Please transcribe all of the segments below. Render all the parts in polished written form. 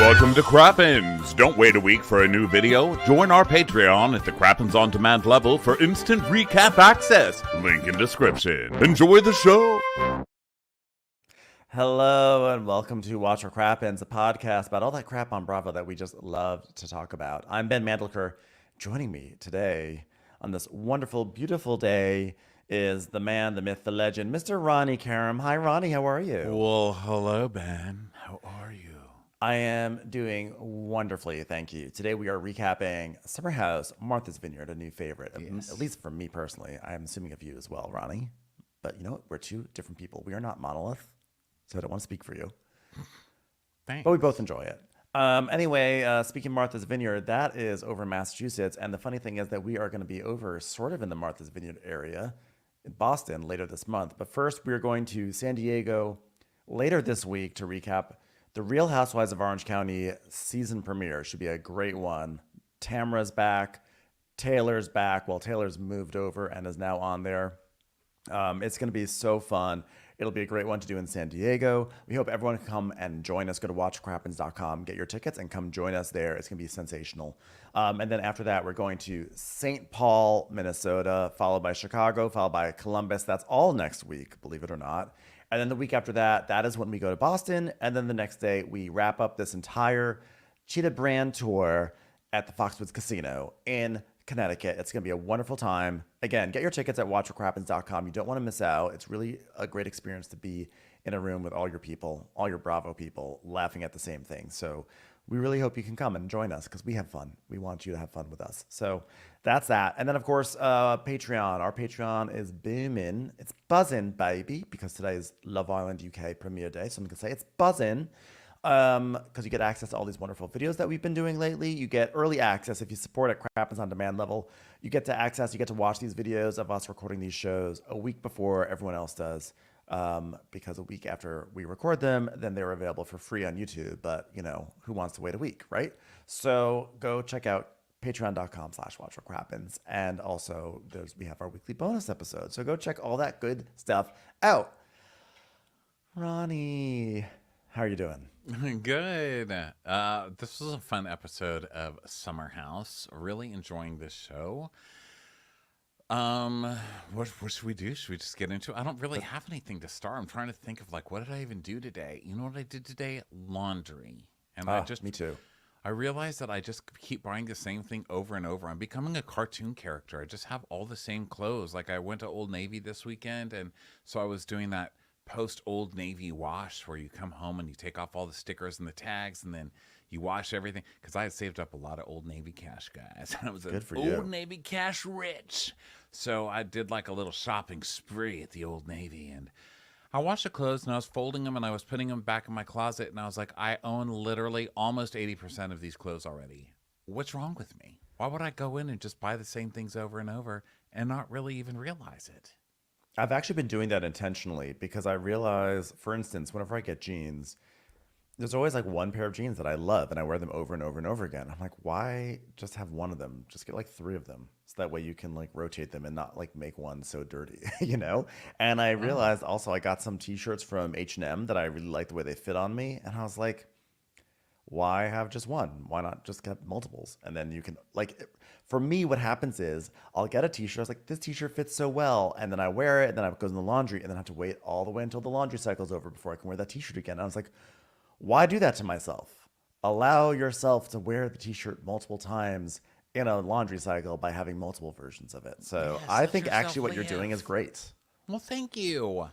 Welcome to Crappens. Don't wait a week for a new video. Join our Patreon at the Crappens On Demand level for instant recap access. Link in description. Enjoy the show. Hello and welcome to Watch or Crappens, a podcast about all that crap on Bravo that we just love to talk about. I'm Ben Mandelker. Joining me today on this wonderful, beautiful day is the man, the myth, the legend, Mr. Ronnie Karam. Hi, Ronnie. How are you? Well, hello, Ben. How are you? I am doing wonderfully, thank you. Today we are recapping Summer House, Martha's Vineyard, a new favorite, at least for me personally. I'm assuming of you as well, Ronnie. But you know what? We're two different people. We are not monolith, so I don't want to speak for you. Thanks. But we both enjoy it. Anyway, speaking of Martha's Vineyard, that is over in Massachusetts. And the funny thing is that we are going to be over sort of in the Martha's Vineyard area in Boston later this month. But first, we're going to San Diego later this week to recap the Real Housewives of Orange County season premiere. Should be a great one. Tamra's back. Taylor's back. Well, Taylor's moved over and is now on there. It's going to be so fun. It'll be a great one to do in San Diego. We hope everyone can come and join us. Go to watchcrappens.com, get your tickets, and come join us there. It's going to be sensational. And then after that, we're going to St. Paul, Minnesota, followed by Chicago, followed by Columbus. That's all next week, believe it or not. And then the week after that, that is when we go to Boston. And then the next day, we wrap up this entire Cheetah Brand tour at the Foxwoods Casino in Connecticut. It's going to be a wonderful time. Again, get your tickets at watchorcrappens.com. You don't want to miss out. It's really a great experience to be in a room with all your people, all your Bravo people, laughing at the same thing. So we really hope you can come and join us because we have fun. We want you to have fun with us. So that's that. And then, of course, Patreon. Our Patreon is booming. It's buzzing, baby, because today is Love Island UK premiere day. So I'm going to say it's buzzing. Because you get access to all these wonderful videos that we've been doing lately. You get early access if you support at Crappens On Demand level. You get to watch these videos of us recording these shows a week before everyone else does. Because a week after we record them, then they're available for free on YouTube. But, you know, who wants to wait a week, right? So go check out patreon.com/watchorcrappens. And also we have our weekly bonus episode. So go check all that good stuff out. Ronnie, how are you doing? Good. This was a fun episode of Summer House. Really enjoying this show. What should we do? Should we just get into it? I don't really have anything to start. I'm trying to think of what did I even do today? You know what I did today? Laundry. And Me too. I realized that I just keep buying the same thing over and over. I'm becoming a cartoon character. I just have all the same clothes. Like I went to Old Navy this weekend, and so I was doing that post Old Navy wash where you come home and you take off all the stickers and the tags and then you wash everything, because I had saved up a lot of Old Navy cash, guys. I was Old Navy cash rich. So I did like a little shopping spree at the Old Navy, and I washed the clothes and I was folding them and I was putting them back in my closet, and I was like, I own literally almost 80% of these clothes already. What's wrong with me? Why would I go in and just buy the same things over and over and not really even realize it? I've actually been doing that intentionally because I realize, for instance, whenever I get jeans, there's always one pair of jeans that I love and I wear them over and over and over again. I'm like, why just have one of them? Just get 3 of them. So that way you can rotate them and not make one so dirty, you know? And I realized also I got some t-shirts from H&M that I really like the way they fit on me. And I was like, why have just one? Why not just get multiples? And then you can, for me, what happens is I'll get a t-shirt. I was like, this t-shirt fits so well. And then I wear it, and then it goes in the laundry, and then I have to wait all the way until the laundry cycle's over before I can wear that t-shirt again. And I was like, why do that to myself? Allow yourself to wear the t-shirt multiple times in a laundry cycle by having multiple versions of it. So yes, I think actually what you're doing is great. Well, thank you.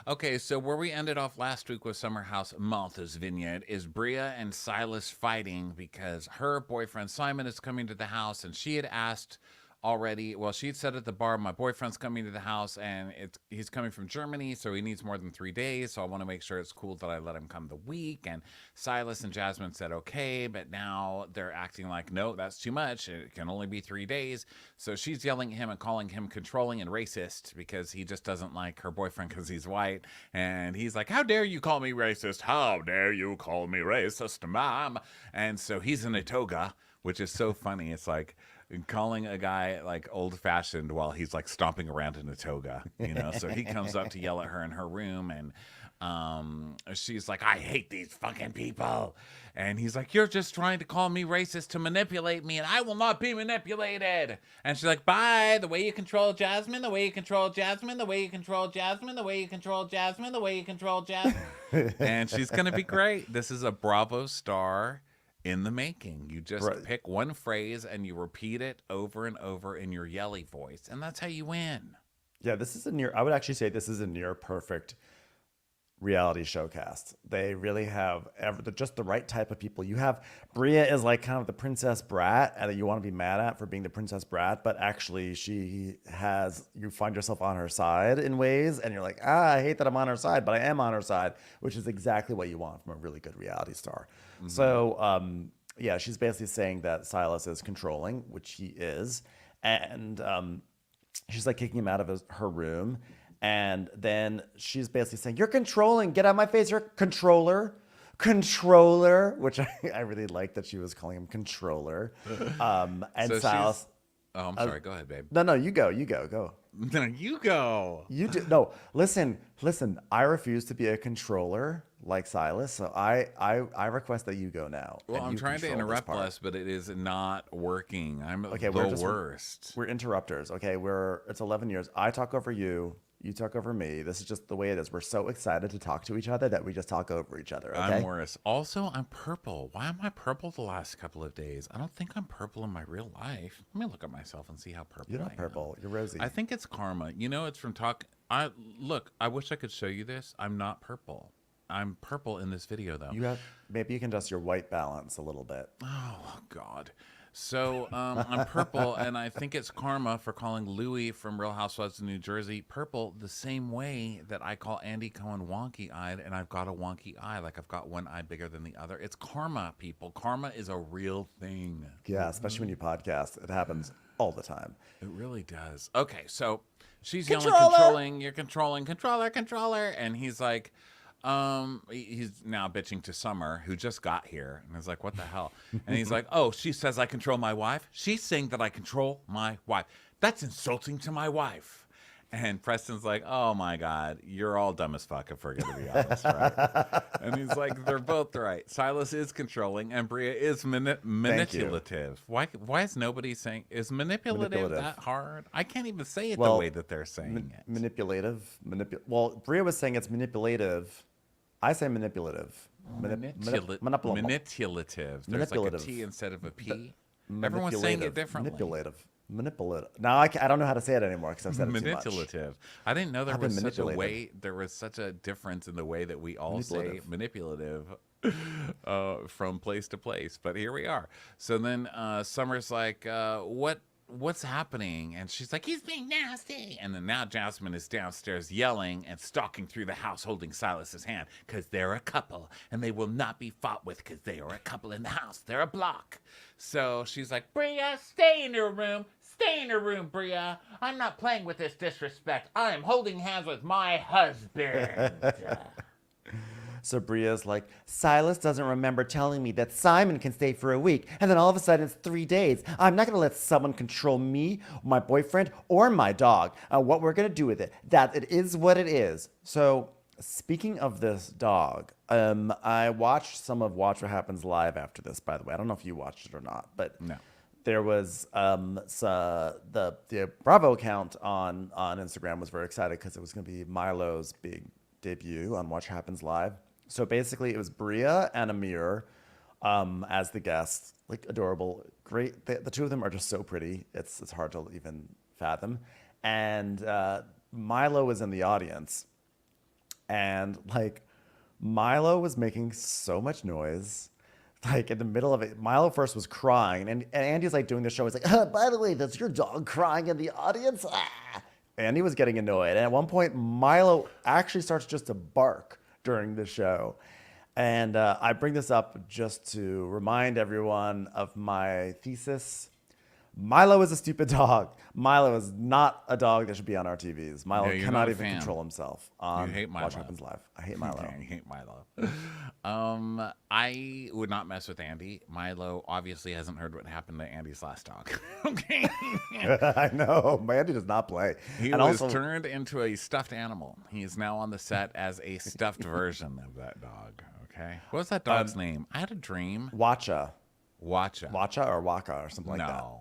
Okay, so where we ended off last week with Summer House Martha's Vineyard is Bria and Silas fighting because her boyfriend Simon is coming to the house, and she had asked already. Well, she had said at the bar, my boyfriend's coming to the house, and he's coming from Germany, so he needs more than 3 days, so I want to make sure it's cool that I let him come the week. And Silas and Jasmine said okay, but now they're acting like, no, that's too much. It can only be 3 days. So she's yelling at him and calling him controlling and racist because he just doesn't like her boyfriend because he's white. And he's like, how dare you call me racist? How dare you call me racist, mom? And so he's in a toga, which is so funny. It's like calling a guy old-fashioned while he's stomping around in a toga, you know. So he comes up to yell at her in her room, and she's like, I hate these fucking people. And he's like, you're just trying to call me racist to manipulate me, and I will not be manipulated. And she's like, bye. The way you control Jasmine, the way you control Jasmine, the way you control Jasmine, the way you control Jasmine, the way you control Jasmine. And she's going to be great. This is a Bravo star in the making. You just pick one phrase and you repeat it over and over in your yelly voice, and that's how you win. Yeah, this is I would actually say this is a near perfect reality show cast. They really have just the right type of people. You have Bria is like kind of the princess brat that you want to be mad at for being the princess brat, but actually you find yourself on her side in ways, and you're like, I hate that I'm on her side, but I am on her side, which is exactly what you want from a really good reality star. Mm-hmm. So, yeah, she's basically saying that Silas is controlling, which he is, and she's like kicking him out of her room. And then she's basically saying, you're controlling, get out of my face, you're controller, which I really like that she was calling him controller. And so Silas. Oh, I'm sorry. Go ahead, babe. No, you go. No, you go. You do. No, listen. I refuse to be a controller like Silas, so I request that you go now. Well, I'm trying to interrupt us, but it is not working. I'm the worst. We're interrupters. Okay, it's 11 years. I talk over you. You talk over me. This is just the way it is. We're so excited to talk to each other that we just talk over each other. Okay? I'm worse. Also, I'm purple. Why am I purple the last couple of days? I don't think I'm purple in my real life. Let me look at myself and see how purple You're not purple. You're rosy. I think it's karma. You know, it's from talk. Look, I wish I could show you this. I'm not purple. I'm purple in this video, though. Maybe you can adjust your white balance a little bit. Oh, God. So I'm purple, and I think it's karma for calling Louis from Real Housewives of New Jersey purple the same way that I call Andy Cohen wonky-eyed, and I've got a wonky eye, like I've got one eye bigger than the other. It's karma, people. Karma is a real thing. Yeah, especially when you podcast. It happens all the time. It really does. Okay, so she's yelling, controlling, you're controlling, controller, and he's like... he's now bitching to Summer, who just got here, and is like, what the hell? And he's like, oh, she says I control my wife. She's saying that I control my wife. That's insulting to my wife. And Preston's like, oh my God, you're all dumb as fuck if we're going to be honest, right? And he's like, they're both right. Silas is controlling and Bria is manipulative. Why is nobody saying, is manipulative that hard? I can't even say it the way that they're saying it. Manipulative. Well, Bria was saying it's manipulative. I say manipulative. Manipulative. There's like a T instead of a P. Everyone's saying it differently. Manipulative. Now I don't know how to say it anymore because I've said it too much. Manipulative. I didn't know there was such a difference in the way that we all say manipulative from place to place. But here we are. So then Summer's like, what's happening? And she's like, he's being nasty. And then now Jasmine is downstairs yelling and stalking through the house holding Silas's hand because they're a couple and they will not be fought with because they are a couple in the house. They're a block. So she's like, Bria, stay in your room. Stay in your room, Bria. I'm not playing with this disrespect. I am holding hands with my husband. So Bria's like, Silas doesn't remember telling me that Simon can stay for a week, and then all of a sudden it's 3 days. I'm not going to let someone control me, my boyfriend, or my dog. What we're going to do with it, that it is what it is. So speaking of this dog, I watched some of Watch What Happens Live after this, by the way. I don't know if you watched it or not, but no. There was the Bravo account on Instagram was very excited because it was going to be Milo's big debut on Watch What Happens Live. So basically, it was Bria and Amir as the guests, like adorable, great. The two of them are just so pretty. It's hard to even fathom. And Milo was in the audience, and like Milo was making so much noise. Like in the middle of it, Milo first was crying, and Andy's like doing the show. He's like, by the way, that's your dog crying in the audience. Ah. Andy was getting annoyed, and at one point, Milo actually starts just to bark during the show. And I bring this up just to remind everyone of my thesis. Milo is a stupid dog. Milo is not a dog that should be on our TVs. Milo Yeah, you're cannot not a even fan. control himself on You hate Watch Milo. What Happens Live. I hate Milo. I hate Milo. I would not mess with Andy. Milo obviously hasn't heard what happened to Andy's last dog. Okay. I know. Mandy does not play. He and was also, turned into a stuffed animal. He is now on the set as a stuffed version of that dog. Okay. What was that dog's name? I had a dream. Wacha. Watcha. Wacha or Waka or something like that. No.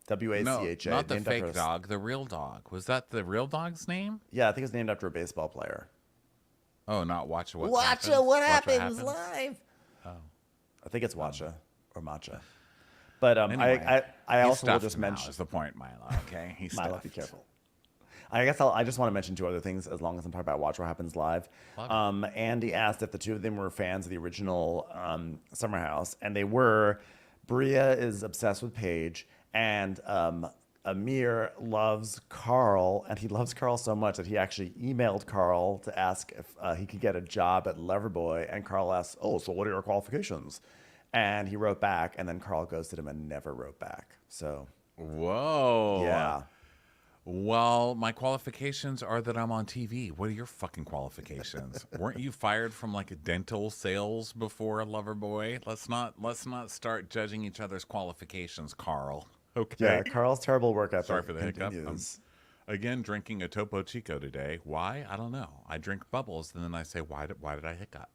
W-A-C-H-A. No, not the named fake after dog, the real dog. Was that the real dog's name? Yeah, I think it's named after a baseball player. Oh, not Watcha. What Watcha, happens? what Watcha happens live? Oh. I think it's Wacha or Matcha. But Anyway, I he's also will stuffed just now, mention is the point, Milo. Okay, he's Milo, stuffed. be careful. I guess I just want to mention two other things as long as I'm talking about Watch What Happens Live. Andy asked if the two of them were fans of the original Summer House, and they were. Bria is obsessed with Paige, and Amir loves Carl, and he loves Carl so much that he actually emailed Carl to ask if he could get a job at Loverboy, and Carl asked, "Oh, so what are your qualifications?" And he wrote back, and then Carl ghosted him and never wrote back. So, Whoa. yeah. Well, my qualifications are that I'm on TV. What are your fucking qualifications? Weren't you fired from like a dental sales before Loverboy? Let's not start judging each other's qualifications, Carl. Okay. Yeah, Carl's terrible work ethic Sorry for the hiccup. continues. Again, drinking a Topo Chico today. Why? I don't know. I drink bubbles, and then I say, why did I hiccup?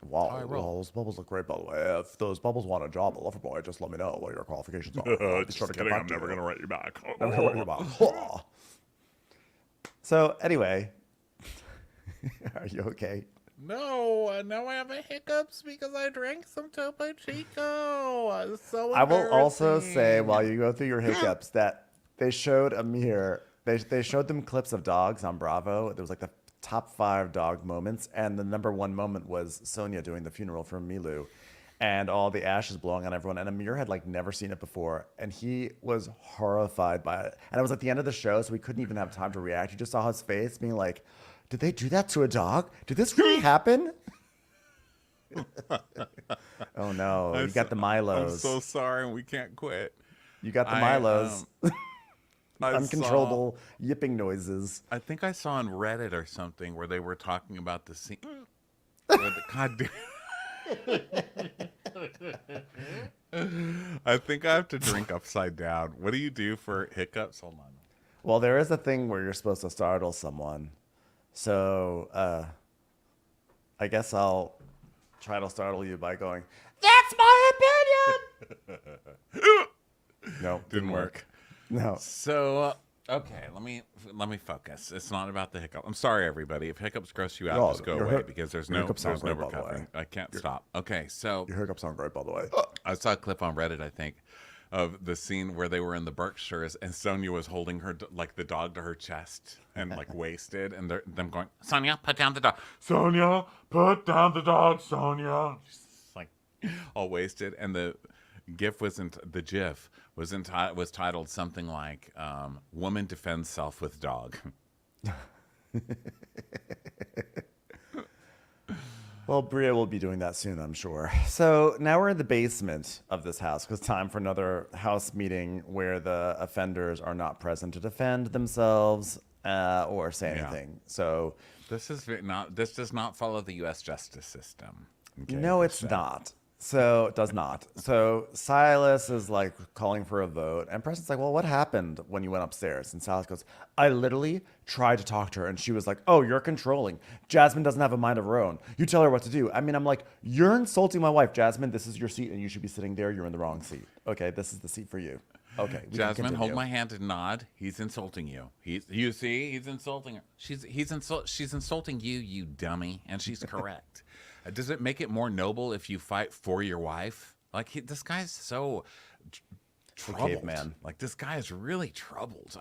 Wow, I well, roll. those bubbles look great, by the way. If those bubbles want a job at Loverboy, just let me know what your qualifications are. I'll be sure to get back to you. write you back. Never gonna write you back. So, anyway, are you okay? No, now I have a hiccups because I drank some Topo Chico. It's so I will also say, embarrassing. while you go through your hiccups, that they showed Amir, they showed them clips of dogs on Bravo. There was like the top 5 dog moments, and the number 1 moment was Sonia doing the funeral for Milu, and all the ashes blowing on everyone. And Amir had like never seen it before, and he was horrified by it. And it was at the end of the show, so we couldn't even have time to react. You just saw his face being like, "Did they do that to a dog? Did this really happen?" Oh no, you got the Milos. I'm so sorry, and we can't quit. You got the I, Milos. I Uncontrollable yipping noises. I think I saw on Reddit or something where they were talking about the scene. God damn. I think I have to drink upside down. What do you do for hiccups? Hold on. Well, there is a thing where you're supposed to startle someone. So, I guess I'll try to startle you by going, "That's my opinion!" No, Didn't work. No. So, okay, let me focus. It's not about the hiccup. I'm sorry, everybody. If hiccups gross you out, No, just go your away hic- because there's your no hiccups sound great, by the recovering. way. I can't stop. Okay, so Your hiccups sound great, by the way. I saw a clip on Reddit, I think, of the scene where they were in the Berkshires and Sonia was holding her like the dog to her chest and like wasted, and them going, "Sonia, put down the dog. Sonia, put down the dog. Sonia." She's like all wasted, and the GIF was titled something like "Woman defends self with dog." Well, Bria will be doing that soon, I'm sure. So now we're in the basement of this house because time for another house meeting where the offenders are not present to defend themselves or say Yeah. anything. So This does not follow the U.S. justice system. Okay, no, it's so- not. So it does not. So Silas is like calling for a vote, and Preston's like, "Well, what happened when you went upstairs?" And Silas goes, "I literally tried to talk to her, and she was like, 'Oh, you're controlling. Jasmine doesn't have a mind of her own. You tell her what to do.' I mean, I'm like, 'You're insulting my wife, Jasmine. This is your seat, and you should be sitting there. You're in the wrong seat. Okay, this is the seat for you. Okay, we can Jasmine, hold continue." my hand and nod. He's insulting you. You see, he's insulting her. She's insulting you, you dummy, and she's correct. Does it make it more noble if you fight for your wife? Like this guy's so troubled. caveman. Like this guy is really troubled.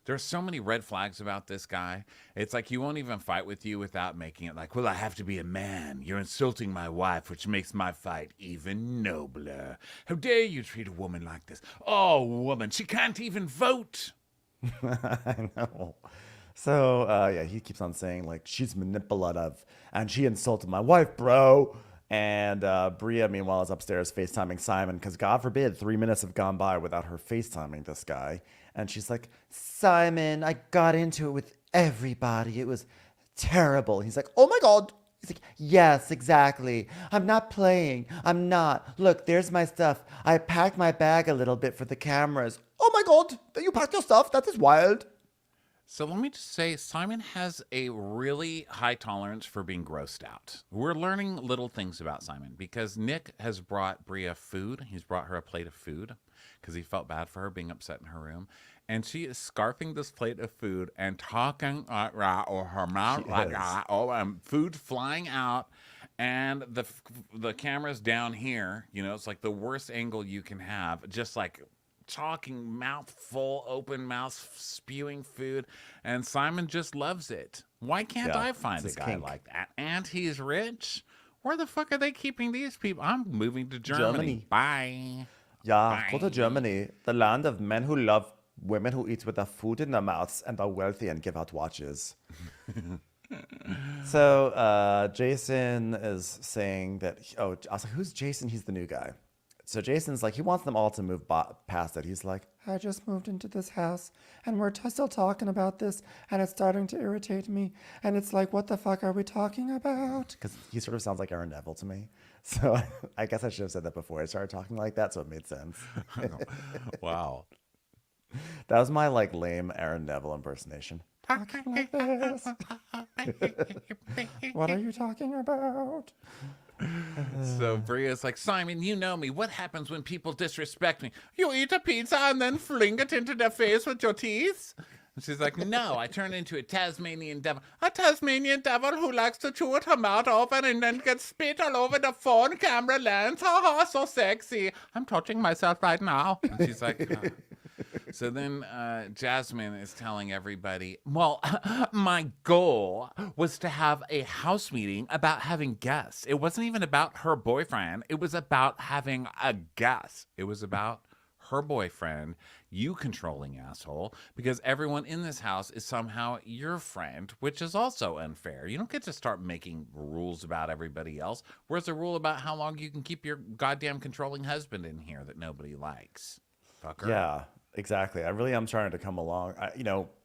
There's so many red flags about this guy. It's like he won't even fight with you without making it like, "Well, I have to be a man. You're insulting my wife, which makes my fight even nobler. How dare you treat a woman like this? Oh, woman, she can't even vote." I know. So yeah, he keeps on saying like she's manipulative and she insulted my wife, bro. And Bria, meanwhile, is upstairs FaceTiming Simon because, God forbid, 3 minutes have gone by without her FaceTiming this guy. And she's like, Simon, I got into it with everybody. It was terrible. He's like, oh my God. He's like, yes, exactly. I'm not playing. I'm not. Look, there's my stuff. I packed my bag a little bit for the cameras. Oh my God. You packed your stuff? That is wild. So let me just say, Simon has a really high tolerance for being grossed out. We're learning little things about Simon because Nick has brought Bria food. He's brought her a plate of food because he felt bad for her being upset in her room. And she is scarfing this plate of food and talking or her mouth like food flying out. And the camera's down here. You know, it's like the worst angle you can have. Just like talking, mouth full, open mouth, spewing food, and Simon just loves it. Why can't I find a guy kink. like that? And he's rich. Where the fuck are they keeping these people? I'm moving to Germany. Bye. Yeah, Bye. go to Germany, the land of men who love women who eat with their food in their mouths and are wealthy and give out watches. So Jason is saying that, I was like, who's Jason? He's the new guy. So Jason's like, he wants them all to move past it. He's like, I just moved into this house and we're still talking about this and it's starting to irritate me. And it's like, what the fuck are we talking about? Because he sort of sounds like Aaron Neville to me. So I guess I should have said that before I started talking like that, so it made sense. Wow. That was my like lame Aaron Neville impersonation. Talking like this. What are you talking about? So Bria's like, Simon, you know me. What happens when people disrespect me? You eat a pizza and then fling it into their face with your teeth? And she's like, no, I turn into a Tasmanian devil. A Tasmanian devil who likes to chew with her mouth open and then gets spit all over the phone camera lens. Ha ha, so sexy. I'm touching myself right now. And she's like, oh. So then Jasmine is telling everybody, well, my goal was to have a house meeting about having guests. It wasn't even about her boyfriend. It was about having a guest. It was about her boyfriend, you controlling asshole, because everyone in this house is somehow your friend, which is also unfair. You don't get to start making rules about everybody else. Where's the rule about how long you can keep your goddamn controlling husband in here that nobody likes? Fucker. Yeah. Exactly. I really am trying to come along.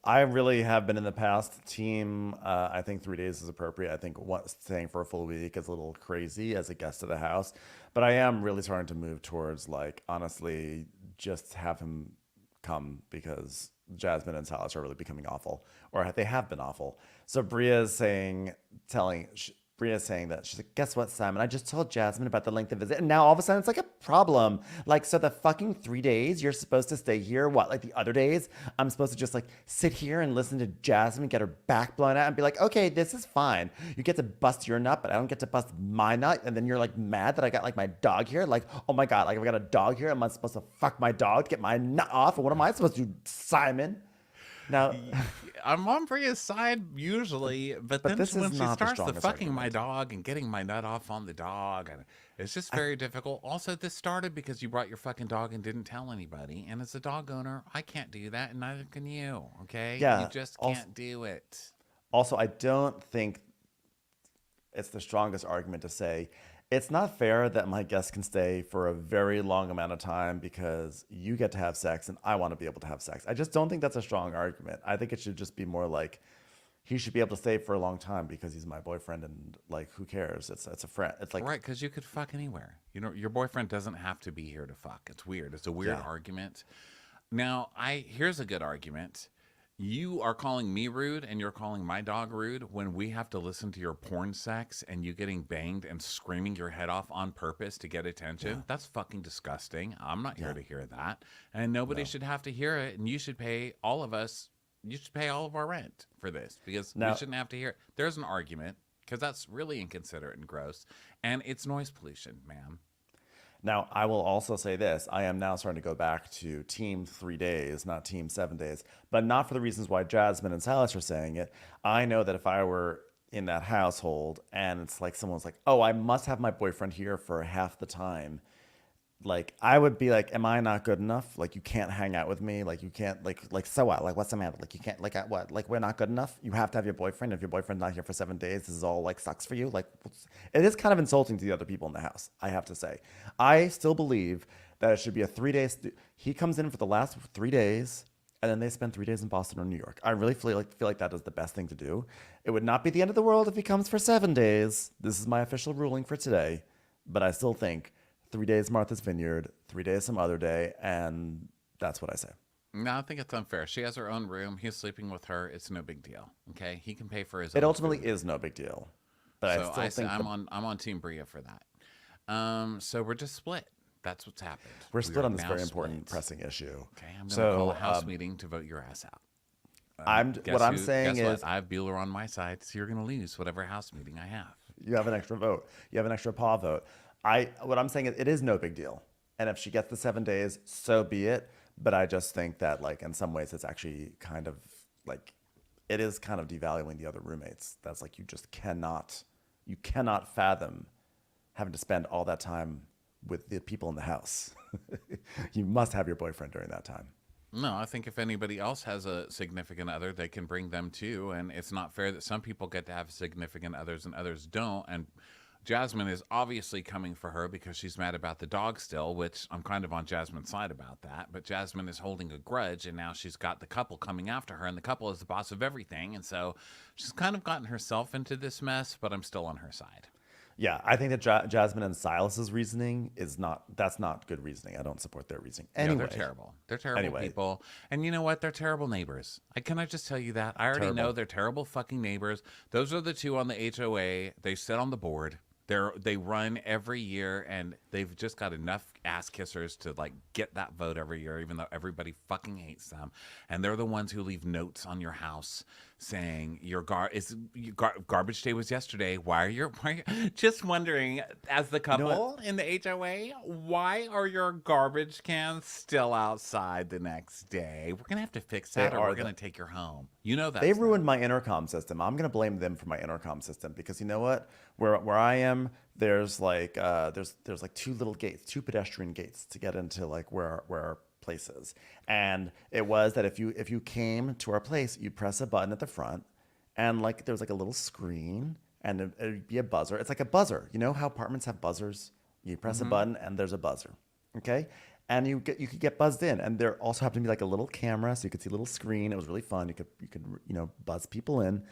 I really have been in the past team. I think 3 days is appropriate. I think staying for a full week is a little crazy as a guest of the house. But I am really starting to move towards, like, honestly, just have him come because Jasmine and Silas are really becoming awful, or they have been awful. So Bria's saying that she's like, guess what, Simon? I just told Jasmine about the length of visit, and now all of a sudden it's like a problem. Like, so the fucking 3 days you're supposed to stay here, what, like the other days I'm supposed to just like sit here and listen to Jasmine get her back blown out and be like, okay, this is fine. You get to bust your nut, but I don't get to bust my nut. And then you're like mad that I got like my dog here. Like, oh my God, like if I got a dog here, am I supposed to fuck my dog to get my nut off? And what am I supposed to do, Simon? Now, I'm on Bria's side usually, but then this when is she not the starts to strongest fucking my argument. dog and getting my nut off on the dog, and it's just very difficult. Also, this started because you brought your fucking dog and didn't tell anybody. And as a dog owner, I can't do that, and neither can you. Okay? Yeah, You just can't do it. Also, I don't think it's the strongest argument to say it's not fair that my guest can stay for a very long amount of time because you get to have sex and I want to be able to have sex. I just don't think that's a strong argument. I think it should just be more like he should be able to stay for a long time because he's my boyfriend and like who cares? It's a friend. It's like Right, because you could fuck anywhere. You know, your boyfriend doesn't have to be here to fuck. It's weird. It's a weird argument. Now, here's a good argument. You are calling me rude and you're calling my dog rude when we have to listen to your porn sex and you getting banged and screaming your head off on purpose to get attention. Yeah. That's fucking disgusting. I'm not here to hear that. And nobody should have to hear it. And you should pay all of us, you should pay all of our rent for this because we shouldn't have to hear it. There's an argument because that's really inconsiderate and gross. And it's noise pollution, man. Now, I will also say this. I am now starting to go back to team 3 days, not team 7 days, but not for the reasons why Jasmine and Silas are saying it. I know that if I were in that household and it's like someone's like, oh, I must have my boyfriend here for half the time, Like I would be like, am I not good enough? Like you can't hang out with me. Like you can't like so what? Like what's the matter? Like you can't what? Like we're not good enough. You have to have your boyfriend. If your boyfriend's not here for 7 days, this is all like sucks for you. Like it is kind of insulting to the other people in the house. I have to say, I still believe that it should be a 3 day. He comes in for the last 3 days, and then they spend 3 days in Boston or New York. I really feel like that is the best thing to do. It would not be the end of the world if he comes for 7 days. This is my official ruling for today, but I still think 3 days Martha's Vineyard, 3 days some other day, and that's what I say. No, I think it's unfair. She has her own room. He's sleeping with her. It's no big deal. Okay, he can pay for his It own ultimately food. is no big deal, but So I still I say think I'm on Team Bria for that. So we're just split. That's what's happened. we're We split are on this now very important, split. pressing issue. Okay, I'm gonna call So a house meeting to vote your ass out. what I'm saying Guess what? is I have Bueller on my side, so you're gonna lose whatever house meeting I have. you have an extra vote. You have an extra paw vote. What I'm saying is it is no big deal, and if she gets the 7 days, so be it. But I just think that like in some ways it's actually kind of like it is kind of devaluing the other roommates. That's like you cannot fathom having to spend all that time with the people in the house. You must have your boyfriend during that time. No, I think if anybody else has a significant other, they can bring them too. And it's not fair that some people get to have significant others and others don't. And Jasmine is obviously coming for her because she's mad about the dog still, which I'm kind of on Jasmine's side about that. But Jasmine is holding a grudge, and now she's got the couple coming after her, and the couple is the boss of everything. And so she's kind of gotten herself into this mess, but I'm still on her side. Yeah, I think that Jasmine and Silas's reasoning that's not good reasoning. I don't support their reasoning. Yeah, Anyway, they're terrible. They're terrible anyway, people. And you know what? They're terrible neighbors. Can I just tell you that? I already know terrible. they're terrible fucking neighbors. Those are the two on the HOA. They sit on the board. They run every year, and they've just got enough ass kissers to like get that vote every year, even though everybody fucking hates them. And they're the ones who leave notes on your house saying garbage day was yesterday. Just wondering, as the You know what? couple in the HOA, why are your garbage cans still outside the next day? We're gonna have to fix They that, or are we're gonna take your home. You know They that's ruined my intercom system. I'm gonna blame them for my intercom system because you know what? Where I am, there's like there's like two little gates, two pedestrian gates to get into like where our place is. And it was that if you came to our place, you'd press a button at the front, and like there was like a little screen, and it'd be a buzzer. It's like a buzzer. You know how apartments have buzzers? You press a button, and there's a buzzer. Okay. And you could get buzzed in, and there also happened to be like a little camera, so you could see a little screen. It was really fun. You could buzz people in.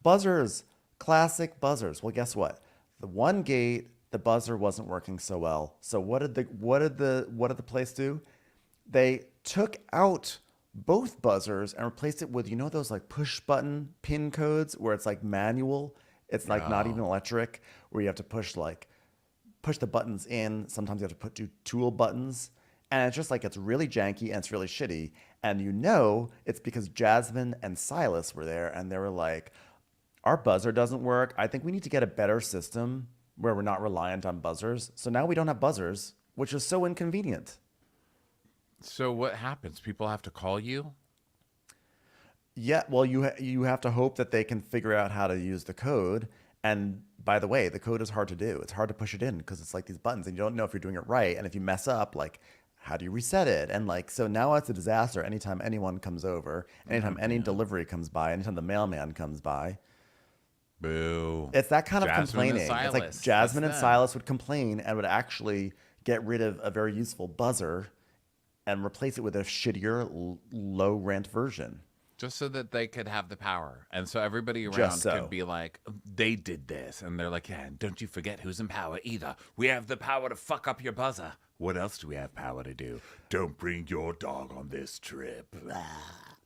Buzzers, classic buzzers. Well, guess what? The one gate, the buzzer wasn't working so well. So what did the place do? They took out both buzzers and replaced it with those like push button pin codes where it's like manual. It's like not even electric, where you have to push the buttons in. Sometimes you have to put tool buttons. And it's just like, it's really janky and it's really shitty. And it's because Jasmine and Silas were there and they were like, our buzzer doesn't work. I think we need to get a better system where we're not reliant on buzzers. So now we don't have buzzers, which is so inconvenient. So what happens? People have to call you? Yeah, well, you have to hope that they can figure out how to use the code. And by the way, the code is hard to do. It's hard to push it in because it's like these buttons, and you don't know if you're doing it right. And if you mess up, like, how do you reset it? And like, so now it's a disaster anytime anyone comes over, anytime any delivery comes by, anytime the mailman comes by. Boo. It's that kind of Jasmine and complaining. It's like Silas. Jasmine and That's them. Silas would complain and would actually get rid of a very useful buzzer and replace it with a shittier, low rent version. Just so that they could have the power. And so everybody around Just so. could be like, they did this. And they're like, yeah, and don't you forget who's in power either. We have the power to fuck up your buzzer. What else do we have power to do? Don't bring your dog on this trip.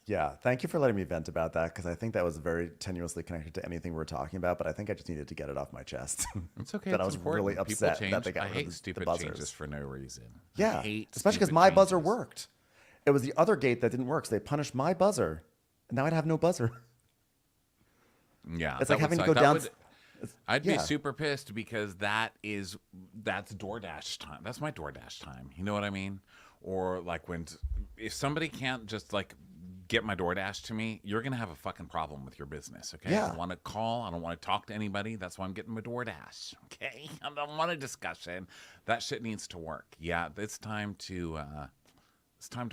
Yeah, thank you for letting me vent about that because I think that was very tenuously connected to anything we were talking about, but I think I just needed to get it off my chest. It's okay. That it's I was important. really People upset change. that they got I rid hate of the stupid buzzers. changes for no reason. Yeah, I hate especially because stupid my buzzer changes. worked. It was the other gate that didn't work, so they punished my buzzer. And now I'd have no buzzer. Yeah. It's that like having would to go suck. down. I'd be Yeah. super pissed because that's DoorDash time. That's my DoorDash time. You know what I mean? Or like if somebody can't just like get my DoorDash to me, you're going to have a fucking problem with your business, okay? I Yeah. don't want to call. I don't want to talk to anybody. That's why I'm getting my DoorDash, okay? I don't want a discussion. That shit needs to work. Yeah, it's time to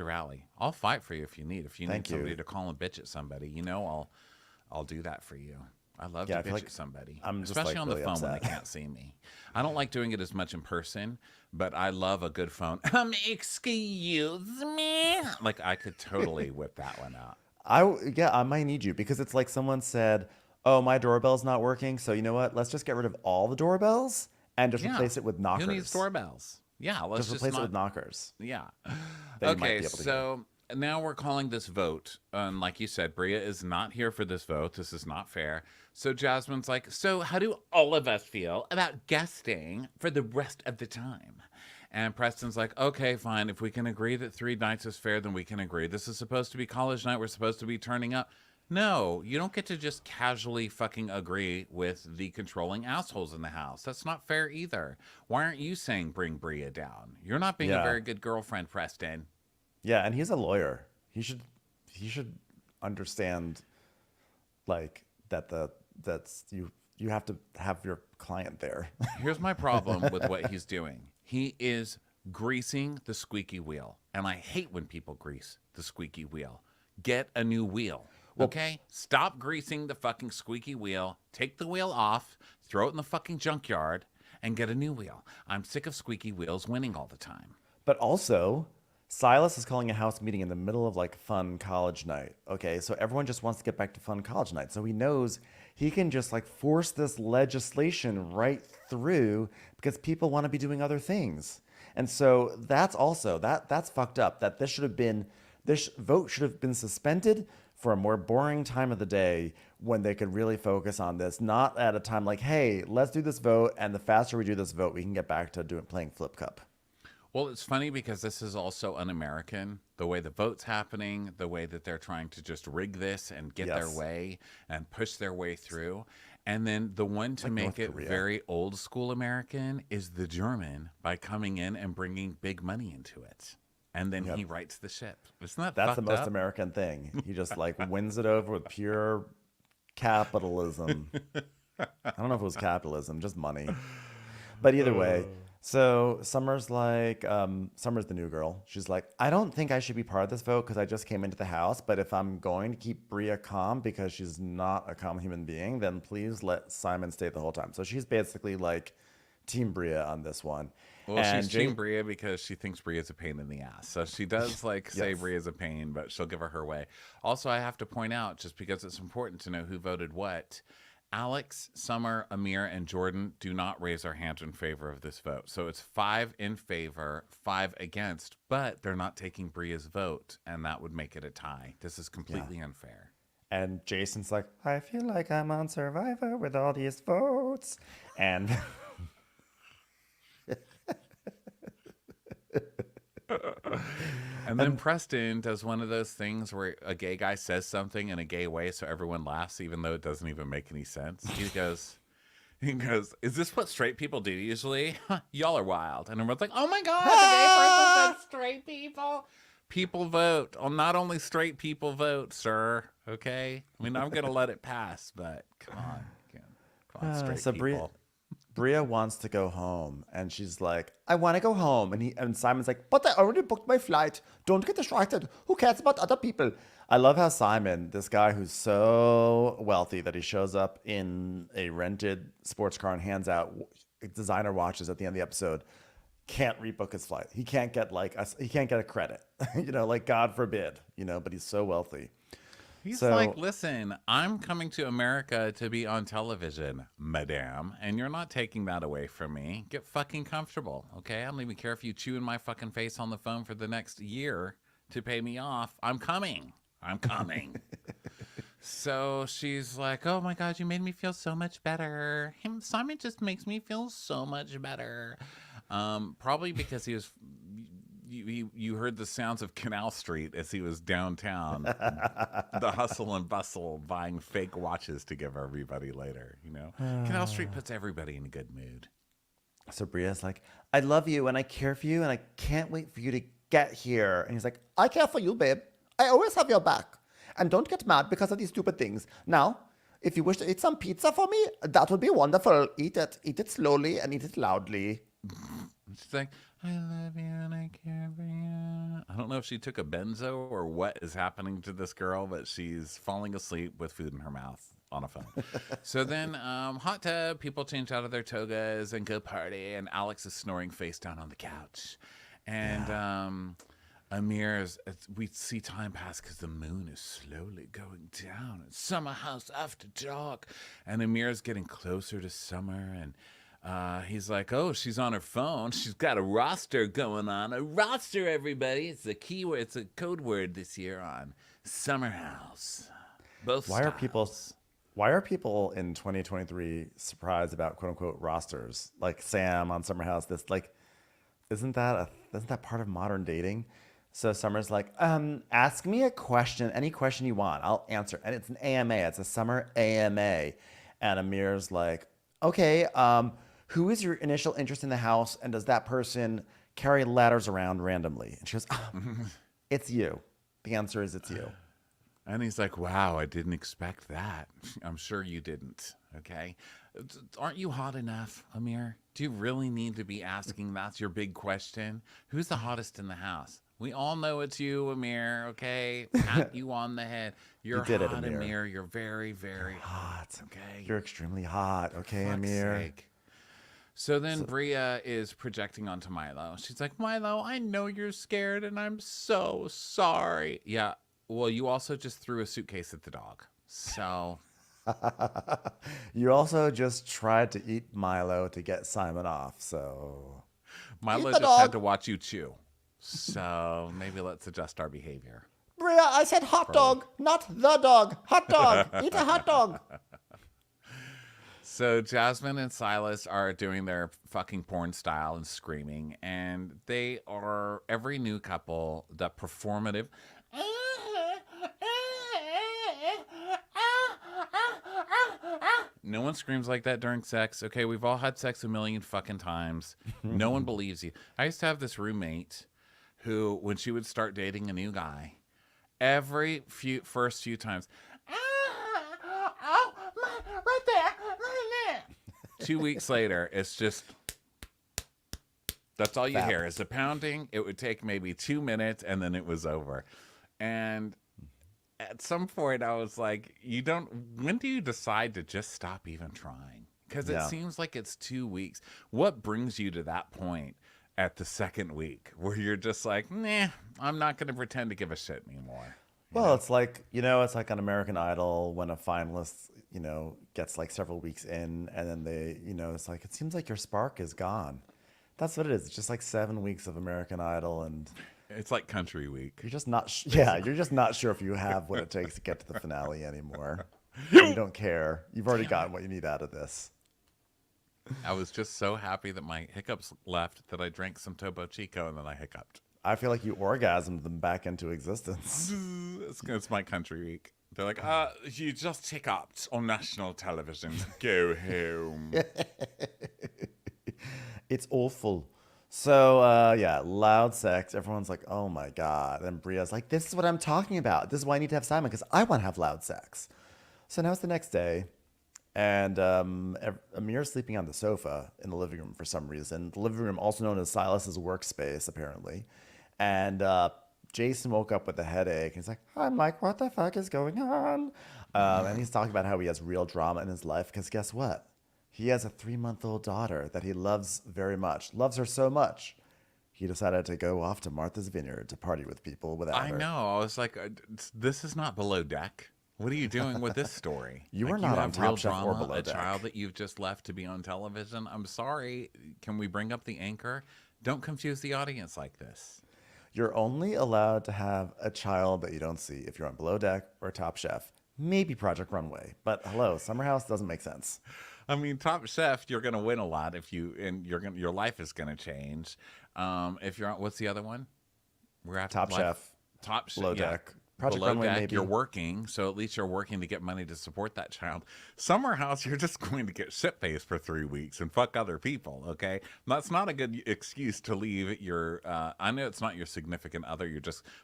rally. I'll fight for you if you need. If you Thank need somebody you. to call and bitch at somebody, I'll do that for you. I love Yeah, to I feel bitch like at somebody, I'm just, especially like, on the really phone when they upset. can't see me. I don't like doing it as much in person, but I love a good phone. Excuse me. Like I could totally whip that one out. I might need you because it's like someone said, "Oh, my doorbell's not working, so you know what? Let's just get rid of all the doorbells and just Yeah. replace it with Who needs knockers. doorbells? Yeah, let's Just just replace it not. with knockers. Yeah. Then you might Okay, be able to hear." so now we're calling this vote. And like you said, Bria is not here for this vote. This is not fair. So Jasmine's like, so how do all of us feel about guesting for the rest of the time? And Preston's like, okay, fine. If we can agree that 3 nights is fair, then we can agree. This is supposed to be college night. We're supposed to be turning up. No, you don't get to just casually fucking agree with the controlling assholes in the house. That's not fair either. Why aren't you saying bring Bria down? You're not being a Yeah. very good girlfriend, Preston. Yeah, and he's a lawyer. He should understand like that's you have to have your client there. Here's my problem with what he's doing. He is greasing the squeaky wheel. And I hate when people grease the squeaky wheel. Get a new wheel. Okay? Stop greasing the fucking squeaky wheel. Take the wheel off, throw it in the fucking junkyard, and get a new wheel. I'm sick of squeaky wheels winning all the time. But also, Silas is calling a house meeting in the middle of like fun college night. Okay, so everyone just wants to get back to fun college night. So he knows he can just like force this legislation right through because people want to be doing other things. And so that's also that's fucked up. That this vote should have been suspended for a more boring time of the day when they could really focus on this, not at a time like, hey, let's do this vote, and the faster we do this vote, we can get back to playing Flip Cup. Well, it's funny because this is also un-American. The way the vote's happening, the way that they're trying to just rig this and get their Yes. way and push their way through. And then the one to Like make North it Korea. very old school American is the German by coming in and bringing big money into it. And then he rights the ship. Isn't that That's the fucked most up? American thing. He just like wins it over with pure capitalism. I don't know if it was capitalism, just money. But either way, so Summer's like, Summer's the new girl. She's like, I don't think I should be part of this vote because I just came into the house. But if I'm going to keep Bria calm because she's not a calm human being, then please let Simon stay the whole time. So she's basically like Team Bria on this one. Well, And she's Jay- Team Bria because she thinks Bria's a pain in the ass. So she does like say Yes. Bria's a pain, but she'll give her way. Also, I have to point out, just because it's important to know who voted what, Alex, Summer, Amir, and Jordan do not raise their hands in favor of this vote. So it's 5 in favor, 5 against, but they're not taking Bria's vote, and that would make it a tie. This is completely unfair. And Jason's like, I feel like I'm on Survivor with all these votes. And And then Preston does one of those things where a gay guy says something in a gay way so everyone laughs even though it doesn't even make any sense. He goes, is this what straight people do usually? Y'all are wild. And everyone's like, oh my God, the gay person said straight people. People vote. Oh, not only straight people vote, sir. Okay? I mean, I'm going to let it pass, but come on. Come on, straight so people. Bria wants to go home, and she's like, I want to go home. And Simon's like, but I already booked my flight. Don't get distracted. Who cares about other people? I love how Simon, this guy who's so wealthy that he shows up in a rented sports car and hands out designer watches at the end of the episode, can't rebook his flight. He can't get he can't get a credit, like God forbid, but he's so wealthy. He's So- like, listen, I'm coming to America to be on television, madame, and you're not taking that away from me. Get fucking comfortable, okay? I don't even care if you chew in my fucking face on the phone for the next year to pay me off. I'm coming. I'm coming. So she's like, oh my God, you made me feel so much better. Simon just makes me feel so much better. Probably because he was... You heard the sounds of Canal Street as he was downtown, the hustle and bustle, buying fake watches to give everybody later. Canal Street puts everybody in a good mood. So Bria's like, I love you and I care for you and I can't wait for you to get here. And he's like, I care for you, babe. I always have your back. And don't get mad because of these stupid things. Now, if you wish to eat some pizza for me, that would be wonderful. Eat it. Eat it slowly and eat it loudly. She's like, I love you and I care for you. I don't know if she took a benzo or what is happening to this girl, but she's falling asleep with food in her mouth on a phone. So then, hot tub, people change out of their togas and go party, and Alex is snoring face down on the couch. And we see time pass because the moon is slowly going down. It's summer house after dark, and Amir's getting closer to summer, and he's like, oh, she's on her phone. She's got a roster going on. A roster, everybody. It's a keyword. It's a code word this year on Summer House. Both Why styles. are people in 2023 surprised about quote unquote rosters? Like Sam on Summer House, this like isn't that part of modern dating? So Summer's like, ask me a question, any question you want, I'll answer. And it's an AMA, it's a summer AMA. And Amir's like, okay, who is your initial interest in the house, and does that person carry ladders around randomly? And she goes, it's you. The answer is it's you. And he's like, wow, I didn't expect that. I'm sure you didn't. Okay. Aren't you hot enough, Amir? Do you really need to be asking? That's your big question. Who's the hottest in the house? We all know it's you, Amir. Okay. Pat you on the head. You're You did it, hot, Amir. Amir. You're very, very Hot. Okay. You're extremely hot. Okay, Fuck's Amir. sake. So then Bria is projecting onto Milo. She's like, Milo, I know you're scared and I'm so sorry. Yeah. Well, you also just threw a suitcase at the dog. So You also just tried to eat Milo to get Simon off, so Milo the just dog. had to watch you chew. So maybe let's adjust our behavior. Bria, I said hot dog, not the dog. Hot dog. Eat a hot dog. So Jasmine and Silas are doing their fucking porn style and screaming, and they are every new couple, the performative. No one screams like that during sex. Okay, we've all had sex a million fucking times. No one believes you. I used to have this roommate who, when she would start dating a new guy, first few times, right there. 2 weeks later, it's just, that's all you hear is the pounding. It would take maybe 2 minutes, and then it was over. And at some point, I was like, when do you decide to just stop even trying? Because it seems like it's 2 weeks. What brings you to that point at the second week where you're just like, nah, I'm not going to pretend to give a shit anymore? Well, it's like, it's like on American Idol when a finalist, gets like several weeks in, and then they, it's like, it seems like your spark is gone. That's what it is. It's just like 7 weeks of American Idol, and it's like Country Week. you're just not, you're just not sure if you have what it takes to get to the finale anymore. And you don't care. You've already gotten what you need out of this. I was just so happy that my hiccups left that I drank some Topo Chico and then I hiccuped. I feel like you orgasmed them back into existence. It's my Country Week. They're like, you just hiccuped on national television. Go home. It's awful. So, loud sex. Everyone's like, oh my God. And Bria's like, this is what I'm talking about. This is why I need to have Simon, because I want to have loud sex. So now it's the next day. And Amir's sleeping on the sofa in the living room for some reason. The living room, also known as Silas's workspace, apparently. And Jason woke up with a headache. He's like, I'm like, what the fuck is going on? And he's talking about how he has real drama in his life, because guess what? He has a 3-month-old daughter that he loves very much. Loves her so much. He decided to go off to Martha's Vineyard to party with people without her. I know. I was like, this is not Below Deck. What are you doing with this story? You like, are not on have real Top Chef or drama, Below a Deck. child that you've just left to be on television. I'm sorry. Can we bring up the anchor? Don't confuse the audience like this. You're only allowed to have a child that you don't see if you're on Below Deck or Top Chef. Maybe Project Runway. But hello, Summer House doesn't make sense. I mean, Top Chef, you're going to win a lot your life is going to change. If you're on, what's the other one? We're at Top Chef, Top Chef, Below Deck, Project Below Runway, Deck, you're maybe. working, so at least you're working to get money to support that child. Summer House, you're just going to get shit-faced for 3 weeks and fuck other people, okay? That's not a good excuse to leave your, I know it's not your significant other,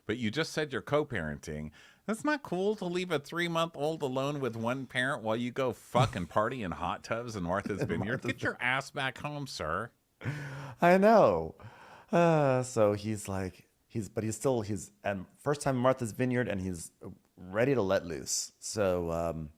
but you just said you're co-parenting. That's not cool to leave a 3-month-old alone with one parent while you go fuck and party in hot tubs in Martha's Vineyard. Get your ass back home, sir. I know. So he's like, he's and first time in Martha's Vineyard, and he's ready to let loose. So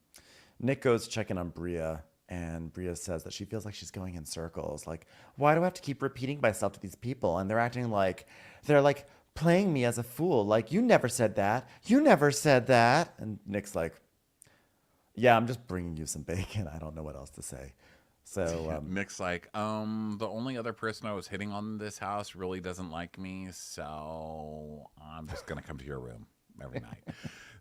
Nick goes checking on Bria, and Bria says that she feels like she's going in circles. Like, why do I have to keep repeating myself to these people? And they're acting like they're like playing me as a fool. Like, you never said that. You never said that. And Nick's like, yeah, I'm just bringing you some bacon. I don't know what else to say. So Nick's like, the only other person I was hitting on in this house really doesn't like me, so I'm just gonna come to your room every night.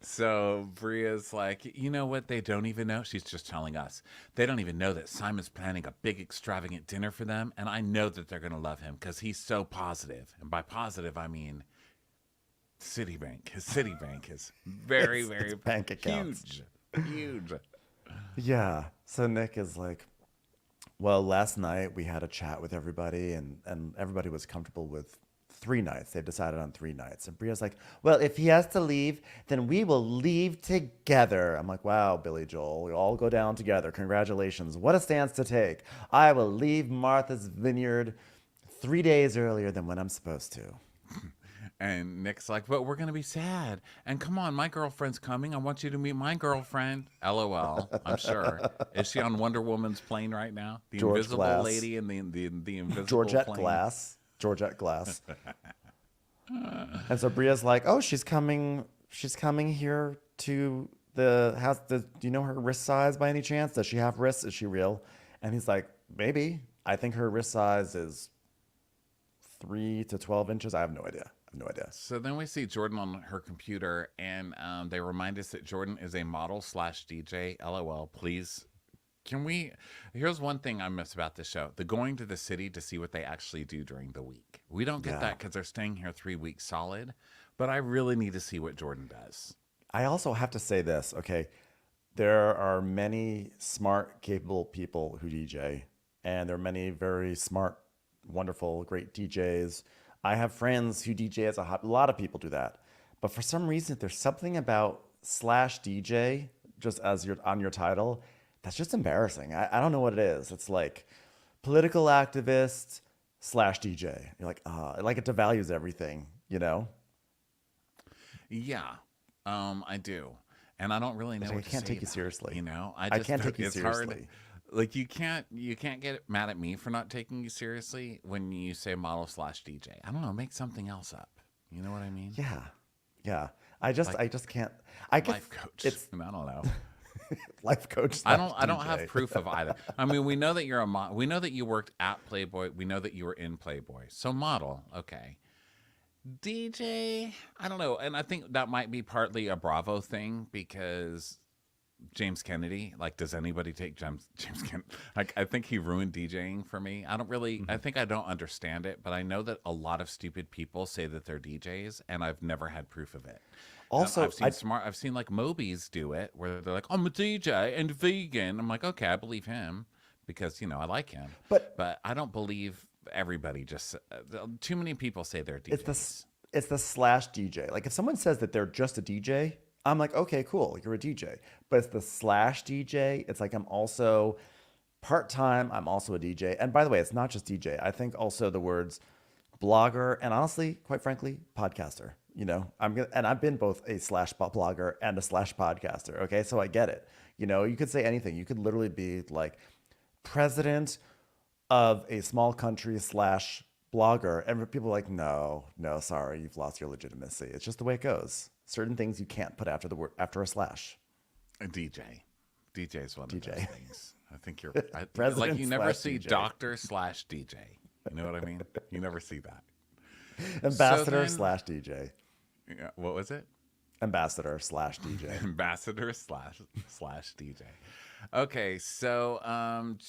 So Bria's like, you know what? They don't even know. She's just telling us. They don't even know that Simon's planning a big extravagant dinner for them, and I know that they're gonna love him because he's so positive. And by positive, I mean Citibank. His Citibank is very, very bank accounts. huge. yeah. So Nick is like, well, last night we had a chat with everybody, and everybody was comfortable with 3 nights. They decided on 3 nights. And Bria's like, well, if he has to leave, then we will leave together. I'm like, wow, Billy Joel, we all go down together. Congratulations. What a stance to take. I will leave Martha's Vineyard 3 days earlier than when I'm supposed to. And Nick's like, but we're going to be sad. And come on, my girlfriend's coming. I want you to meet my girlfriend. LOL, I'm sure. Is she on Wonder Woman's plane right now? The George invisible Glass. lady in the invisible Georgette plane. Georgette Glass. And so Bria's like, oh, she's coming here to the house. Do you know her wrist size by any chance? Does she have wrists? Is she real? And he's like, maybe. I think her wrist size is 3 to 12 inches. I have no idea. So then we see Jordan on her computer, and they remind us that Jordan is a model / DJ. LOL, please. Here's one thing I miss about this show. The going to the city to see what they actually do during the week. We don't get that because they're staying here 3 weeks solid, but I really need to see what Jordan does. I also have to say this, okay? There are many smart, capable people who DJ, and there are many very smart, wonderful, great DJs. I have friends who DJ as a hobby. A lot of people do that. But for some reason, there's something about /DJ, just as on your title, that's just embarrassing. I don't know what it is. It's like political activist /DJ. You're like it devalues everything, you know? Yeah, I do. And I don't really know what I to can't say take you about it, seriously. You know, I can't take you it's seriously. hard. Like you can't get mad at me for not taking you seriously when you say model /DJ. I don't know, make something else up. You know what I mean? Yeah. I just can't. I can. Life coach. It's I don't know. life coach. I don't /DJ. have proof of either. I mean, we know that you're we know that you worked at Playboy. We know that you were in Playboy. So model, okay. DJ, I don't know. And I think that might be partly a Bravo thing because James Kennedy, like, does anybody take James Kennedy? Like, I think he ruined DJing for me. I don't really, I think I don't understand it, but I know that a lot of stupid people say that they're DJs, and I've never had proof of it. Also, I've seen like Mobies do it, where they're like, I'm a DJ and vegan. I'm like, okay, I believe him because, you know, I like him. But I don't believe everybody just, too many people say they're DJs. It's the /DJ. Like, if someone says that they're just a DJ, I'm like, okay, cool, you're a DJ. But it's the /DJ. It's like I'm also part-time. I'm also a DJ. And by the way, it's not just DJ. I think also the words blogger and honestly, quite frankly, podcaster. You know, I've been both a /blogger and a /podcaster. Okay, so I get it. You know, you could say anything. You could literally be like president of a small country /blogger, and people are like, no, sorry, you've lost your legitimacy. It's just the way it goes. Certain things you can't put after the word after a slash. A DJ. DJ is one of those things. I think you're President like you never see DJ. doctor /DJ. You know what I mean? You never see that. Ambassador So /DJ. Yeah, what was it? Ambassador /DJ. Ambassador /DJ. Okay, so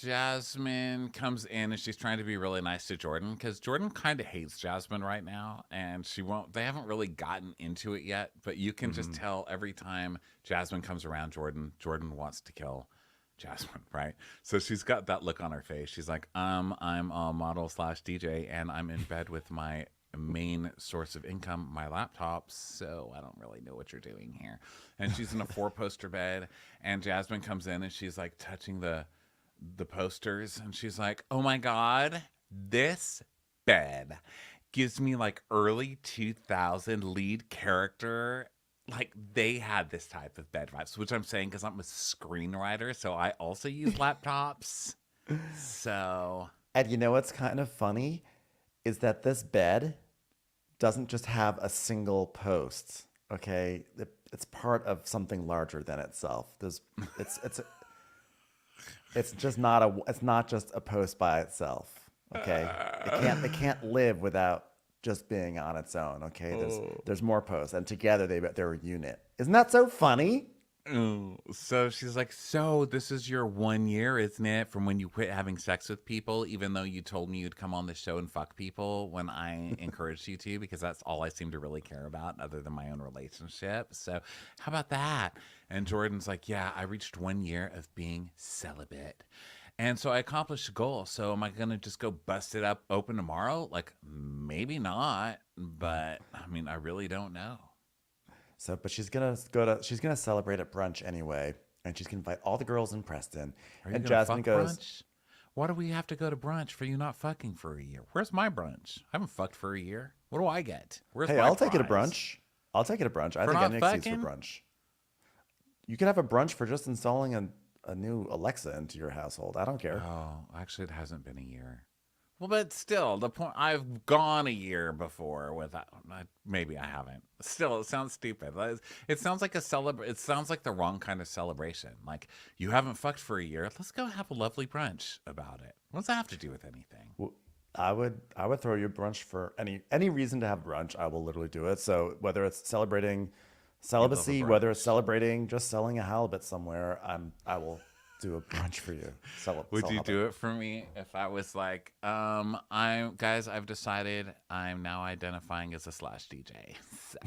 Jasmine comes in and she's trying to be really nice to Jordan because Jordan kind of hates Jasmine right now, and she won't. They haven't really gotten into it yet, but you can just Hmm. tell every time Jasmine comes around Jordan, Jordan wants to kill Jasmine, right? So she's got that look on her face. She's like, I'm a model slash DJ, and I'm in bed with my main source of income, my laptop. So I don't really know what you're doing here. And she's in a four poster bed, and Jasmine comes in and she's like touching the posters, and she's like, "Oh my god, this bed gives me like early 2000 lead character. Like they had this type of bed vibes," which I'm saying because I'm a screenwriter, so I also use laptops. So And you know what's kind of funny is that this bed doesn't just have a single post. Okay, it's part of something larger than itself. It's it's just not a it's not just a post by itself. Okay, it can't live without just being on its own. Okay, there's more posts, and together they're a unit. Isn't that so funny? oh, so she's like, "So this is your 1 year, isn't it, from when you quit having sex with people, even though you told me you'd come on the show and fuck people when I encouraged you to, because that's all I seem to really care about other than my own relationship. So how about that?" And Jordan's like, "Yeah, I reached 1 year of being celibate. And so I accomplished a goal. So am I going to just go bust it up open tomorrow? Like, maybe not, but I mean, I really don't know." So, but she's gonna celebrate at brunch anyway, and she's gonna invite all the girls in Preston. Are you And gonna Jasmine fuck goes, brunch? Why do we have to go to brunch for you not fucking for a year? Where's my brunch? I haven't fucked for a year. What do I get? Where's "Hey, my I'll take you to prize? brunch. I'll take you to brunch. I For think not any excuse for fucking? brunch. You could have a brunch for just installing a new Alexa into your household. I don't care." Oh, actually, it hasn't been a year. Well, but still, the point, I've gone a year before without. Maybe I haven't. Still, it sounds stupid. It sounds like a It sounds like the wrong kind of celebration. Like, you haven't fucked for a year. Let's go have a lovely brunch about it. What's that have to do with anything? Well, I would throw you brunch for any reason to have brunch. I will literally do it. So whether it's celebrating You love a celibacy, whether it's brunch. celebrating just selling a halibut somewhere, I will do a brunch for you. Would Sell you halibut. do it for me if I was like, I'm guys, I've decided I'm now identifying as a slash DJ. So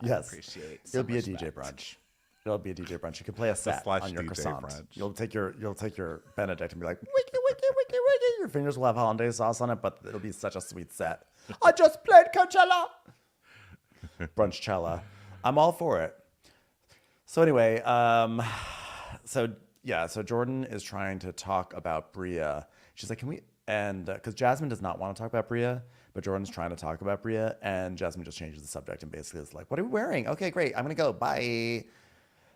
I Yes, appreciate it'll some be a DJ respect. brunch. It'll be a DJ brunch. You can play a The set slash on your DJ croissant. brunch. You'll take your Benedict and be like wiki wiki wiki wiki. Your fingers will have hollandaise sauce on it, but it'll be such a sweet set. I just played Coachella. Brunchella. I'm all for it. So anyway, so yeah, so Jordan is trying to talk about Bria. She's like, "Can we?" And because Jasmine does not want to talk about Bria, but Jordan's trying to talk about Bria, and Jasmine just changes the subject and basically is like, "What are we wearing? Okay, great. I'm gonna go. Bye."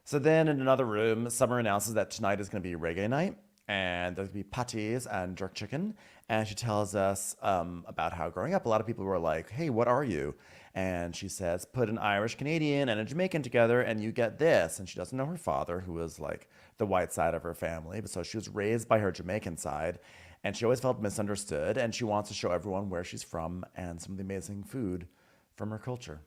So then in another room, Summer announces that tonight is going to be reggae night and there's going to be patties and jerk chicken. And she tells us about how growing up, a lot of people were like, "Hey, what are you?" And she says, "Put an Irish Canadian and a Jamaican together and you get this." And she doesn't know her father, who was like the white side of her family. But so she was raised by her Jamaican side and she always felt misunderstood. And she wants to show everyone where she's from and some of the amazing food from her culture.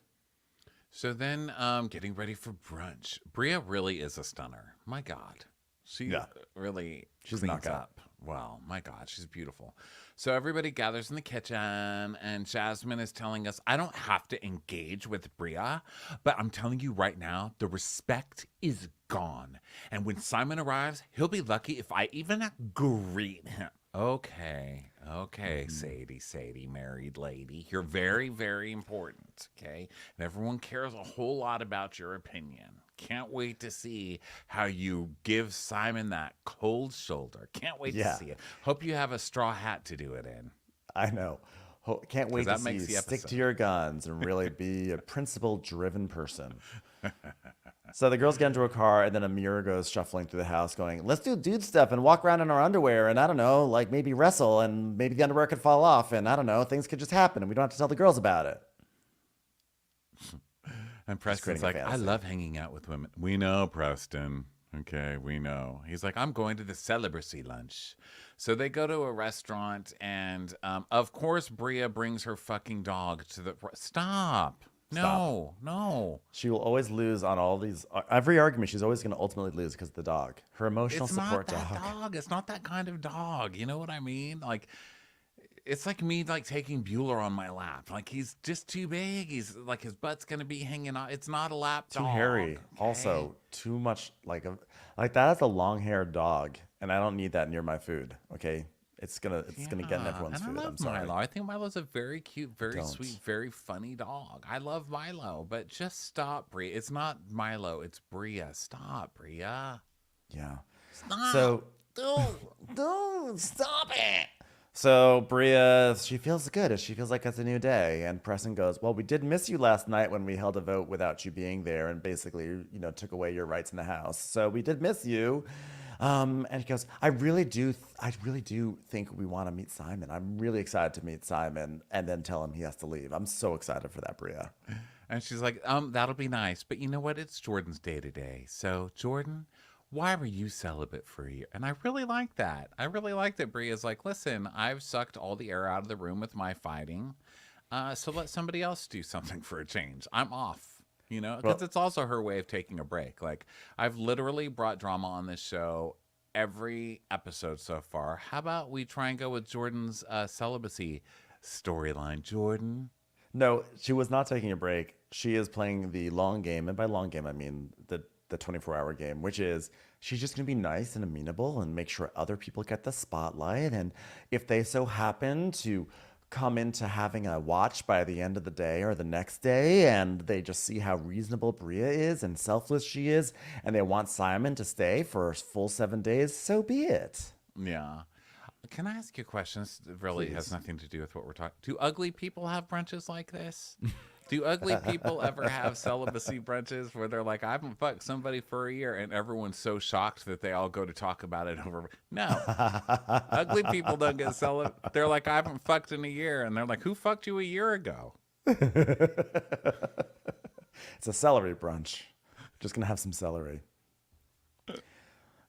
So then, getting ready for brunch. Bria really is a stunner. My God. She Yeah, really she's a cleans knockout. up. Well, my God, she's beautiful. So everybody gathers in the kitchen, and Jasmine is telling us, I don't have to engage with Bria, but I'm telling you right now, the respect is gone. And when Simon arrives, he'll be lucky if I even greet him. Okay, okay, Sadie, married lady. You're very, very important, okay? And everyone cares a whole lot about your opinion. Can't wait to see how you give Simon that cold shoulder. Can't wait to Yeah, see it. Hope you have a straw hat to do it in, I know. Can't because wait to that see you makes the stick to episode. your guns and really be a principle driven person. So the girls get into a car, and then Amir goes shuffling through the house, going, "Let's do dude stuff and walk around in our underwear, and I don't know, like maybe wrestle, and maybe the underwear could fall off, and I don't know, things could just happen, and we don't have to tell the girls about it." And She's Preston's creating a like, I fantasy. love hanging out with women. We know, Preston. Okay, we know. He's like, I'm going to the celibacy lunch. So they go to a restaurant, and of course, Bria brings her fucking dog to the. Stop. Stop. No. She will always lose on all these. Every argument, she's always going to ultimately lose because of the dog. Her emotional It's not support that dog. dog. It's not that kind of dog. You know what I mean? Like, it's like me like taking Bueller on my lap. Like he's just too big. He's like his butt's gonna be hanging out. It's not a lap Too dog. hairy. Okay. Also, too much like that is a long-haired dog, and I don't need that near my food. Okay, it's gonna get in Yeah, everyone's and I food. I'm love sorry. Milo. I think Milo's a very cute, very Don't. sweet, very funny dog. I love Milo, but just stop, Bria. It's not Milo. It's Bria. Stop, Bria. Yeah. Stop. So Don't stop it. So Bria, she feels good. She feels like it's a new day. And Preston goes, "Well, we did miss you last night when we held a vote without you being there, and basically, took away your rights in the house. So we did miss you." And he goes, I really do think we want to meet Simon. I'm really excited to meet Simon, and then tell him he has to leave. I'm so excited for that, Bria. And she's like, that'll be nice. But you know what? It's Jordan's day to day. So, Jordan, why were you celibate for a year? And I really like that. I really like that Bria's like, listen, I've sucked all the air out of the room with my fighting. So let somebody else do something for a change. I'm off. Because Well, it's also her way of taking a break. Like, I've literally brought drama on this show every episode so far. How about we try and go with Jordan's celibacy storyline? Jordan? no, she was not taking a break. She is playing the long game, and by long game I mean the 24-hour game, which is she's just going to be nice and amenable and make sure other people get the spotlight. And if they so happen to come into having a watch by the end of the day or the next day, and they just see how reasonable Bria is and selfless she is, and they want Simon to stay for a full 7 days, so be it. Yeah. Can I ask you a question? This really has Please. nothing to do with what we're talking. Do ugly people have brunches like this? Do ugly people ever have celibacy brunches where they're like, I haven't fucked somebody for a year, and everyone's so shocked that they all go to talk about it over? No, ugly people don't get celibate. They're like, I haven't fucked in a year, and they're like, who fucked you a year ago? It's a celery brunch. Just gonna have some celery.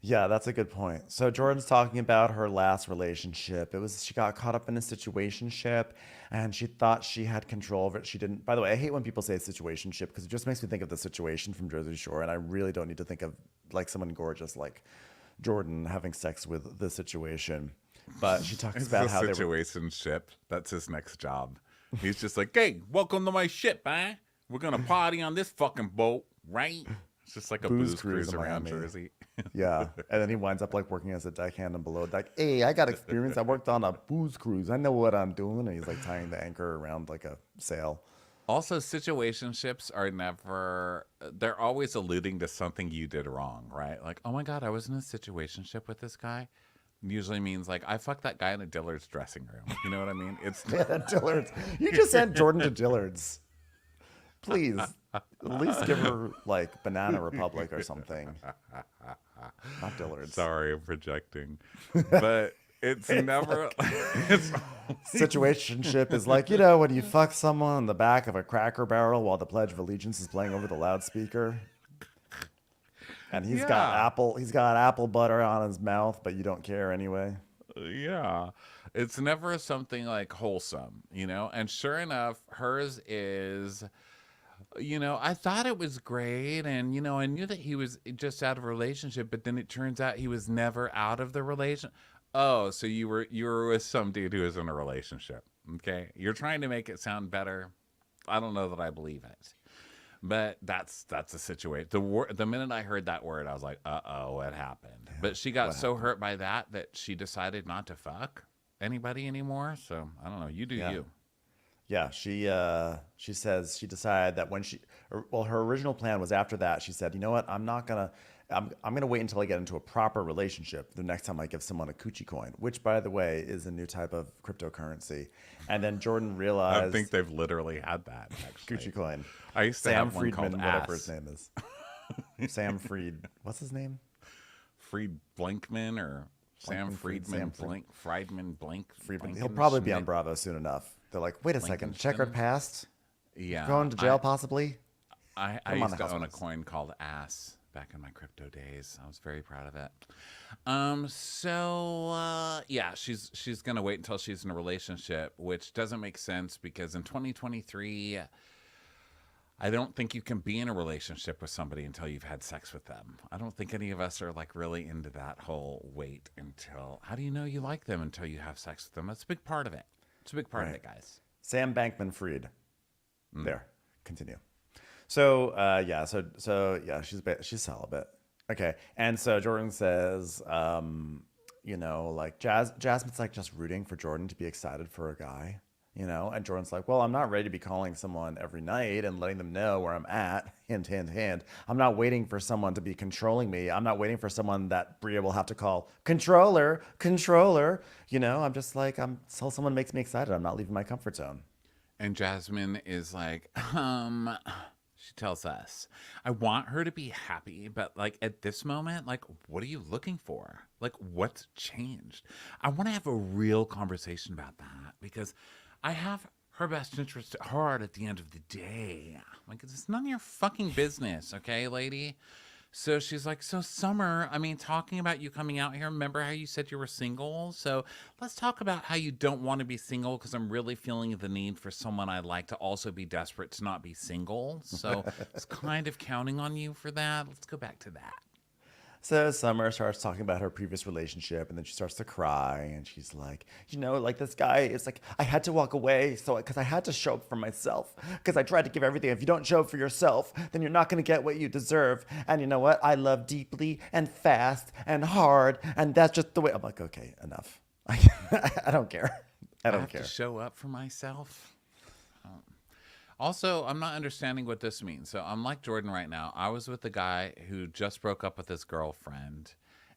Yeah, that's a good point. So Jordan's talking about her last relationship. She got caught up in a situationship and she thought she had control of it. She didn't. By the way, I hate when people say situationship because it just makes me think of The Situation from Jersey Shore, and I really don't need to think of like someone gorgeous like Jordan having sex with the situation. But she talks It's about a how they were situation ship. That's his next job. He's just like, hey, welcome to my ship, huh? We're gonna party on this fucking boat, right? It's just like a booze booze cruise cruise in around Miami. Jersey. Yeah, and then he winds up like working as a deckhand and below. Like, hey, I got experience. I worked on a booze cruise. I know what I'm doing. And he's like tying the anchor around like a sail. Also, situationships are never, they're always alluding to something you did wrong, right? Like, oh my God, I was in a situationship with this guy. Usually means like, I fucked that guy in a Dillard's dressing room. You know what I mean? It's Dillard's. You just sent Jordan to Dillard's. Please, at least give her like Banana Republic or something. Not Dillard's. sorry, I'm projecting. But it's never, it's, Situationship is like, when you fuck someone in the back of a Cracker Barrel while the Pledge of Allegiance is playing over the loudspeaker. And yeah. he's got apple butter on his mouth, but you don't care anyway. Yeah. It's never something like wholesome, And sure enough, hers is, I thought it was great. And, I knew that he was just out of a relationship, but then it turns out he was never out of the relation. Oh, so you were with some dude who was in a relationship. Okay. You're trying to make it sound better. I don't know that I believe it. But that's a situation. The minute I heard that word, I was like, "Uh-oh, what happened?" But she got What so happened? hurt by that she decided not to fuck anybody anymore. So I don't know. You do Yeah. you. Yeah, she says she decided that her original plan was after that. She said, "You know what? I'm gonna wait until I get into a proper relationship the next time I give someone a coochie coin," which, by the way, is a new type of cryptocurrency. And then Jordan I think realized they've literally had that actually. coochie coin. I used to Sam have one called Friedman, whatever his Ass. name is. Sam Fried. What's his name? Fried Blankman or Sam Blankman Fried. Friedman Sam Fried. Blink Friedman Blink Friedman. He'll Blanken probably be on Schmidt Bravo soon enough. They're like, wait a second, Blankenstein. checkered past, Yeah. going to jail possibly. I Put him on used the to own a Housewives. coin called Ass back in my crypto days. I was very proud of it. Yeah, she's gonna wait until she's in a relationship, which doesn't make sense because in 2023, I don't think you can be in a relationship with somebody until you've had sex with them. I don't think any of us are like really into that whole wait until, how do you know you like them until you have sex with them? That's a big part of it. It's a big part of Right. it, guys. Sam Bankman-Fried. There. Continue. So yeah, she's celibate. Okay, and so Jordan says, like Jasmine's like just rooting for Jordan to be excited for a guy, and Jordan's like, well, I'm not ready to be calling someone every night and letting them know where I'm at, hint, hint, hint. I'm not waiting for someone to be controlling me. I'm not waiting for someone that Bria will have to call controller, controller. I'm just like, until someone makes me excited, I'm not leaving my comfort zone. And Jasmine is like, she tells us, I want her to be happy, but like at this moment, like, what are you looking for? Like, what's changed? I want to have a real conversation about that because I have her best interest at heart at the end of the day. Like, it's none of your fucking business, okay, lady? So she's like, so Summer, I mean, talking about you coming out here, remember how you said you were single? So let's talk about how you don't want to be single because I'm really feeling the need for someone I like to also be desperate to not be single. So it's kind of counting on you for that. Let's go back to that. So Summer starts talking about her previous relationship, and then she starts to cry, and she's like, like this guy, it's like, I had to walk away because I had to show up for myself, because I tried to give everything. If you don't show up for yourself, then you're not going to get what you deserve. And you know what? I love deeply and fast and hard, and that's just the way. I'm like, okay, enough. I don't care. I don't have care. to show up for myself. Also, I'm not understanding what this means. So I'm like Jordan right now. I was with the guy who just broke up with his girlfriend,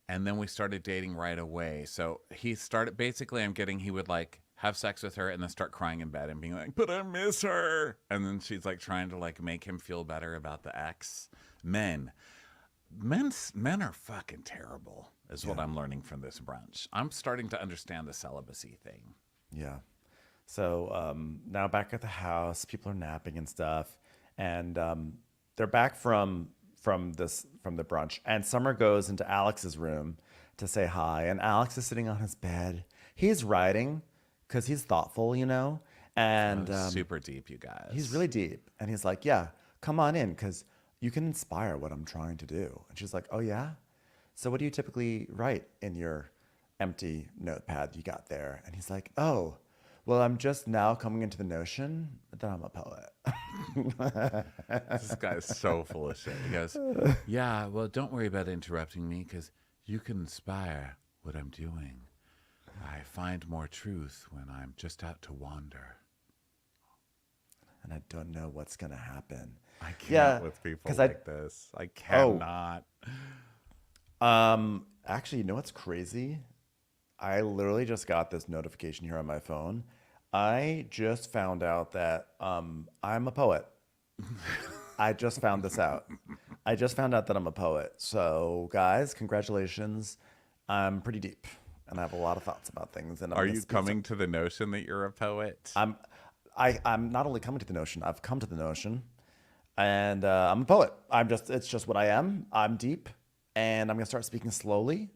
and then we started dating right away. So he started, basically, I'm getting, he would like have sex with her and then start crying in bed and being like, but I miss her. And then she's like trying to like make him feel better about the ex. Men are fucking terrible, is what I'm learning from this brunch. I'm starting to understand the celibacy thing. Yeah. So now back at the house, people are napping and stuff, and they're back from the brunch. And Summer goes into Alex's room to say hi, and Alex is sitting on his bed. He's writing because he's thoughtful, and Super deep, you guys. he's really deep. And he's like, "Yeah, come on in, because you can inspire what I'm trying to do." And she's like, "Oh yeah, so what do you typically write in your empty notepad you got there?" And he's like, "Oh. Well, I'm just now coming into the notion that I'm a poet." This guy's so full of shit. He goes, yeah, well, don't worry about interrupting me because you can inspire what I'm doing. I find more truth when I'm just out to wander. And I don't know what's going to happen. I can't Yeah, with people 'cause like this. I cannot. Actually, you know what's crazy? I literally just got this notification here on my phone. I just found out that I'm a poet. I just found this out. I just found out that I'm a poet. So, guys, congratulations. I'm pretty deep, and I have a lot of thoughts about things. And I'm Are gonna you speak coming to the notion that you're a poet? I'm not only coming to the notion. I've come to the notion, and I'm a poet. It's just what I am. I'm deep, and I'm gonna start speaking slowly,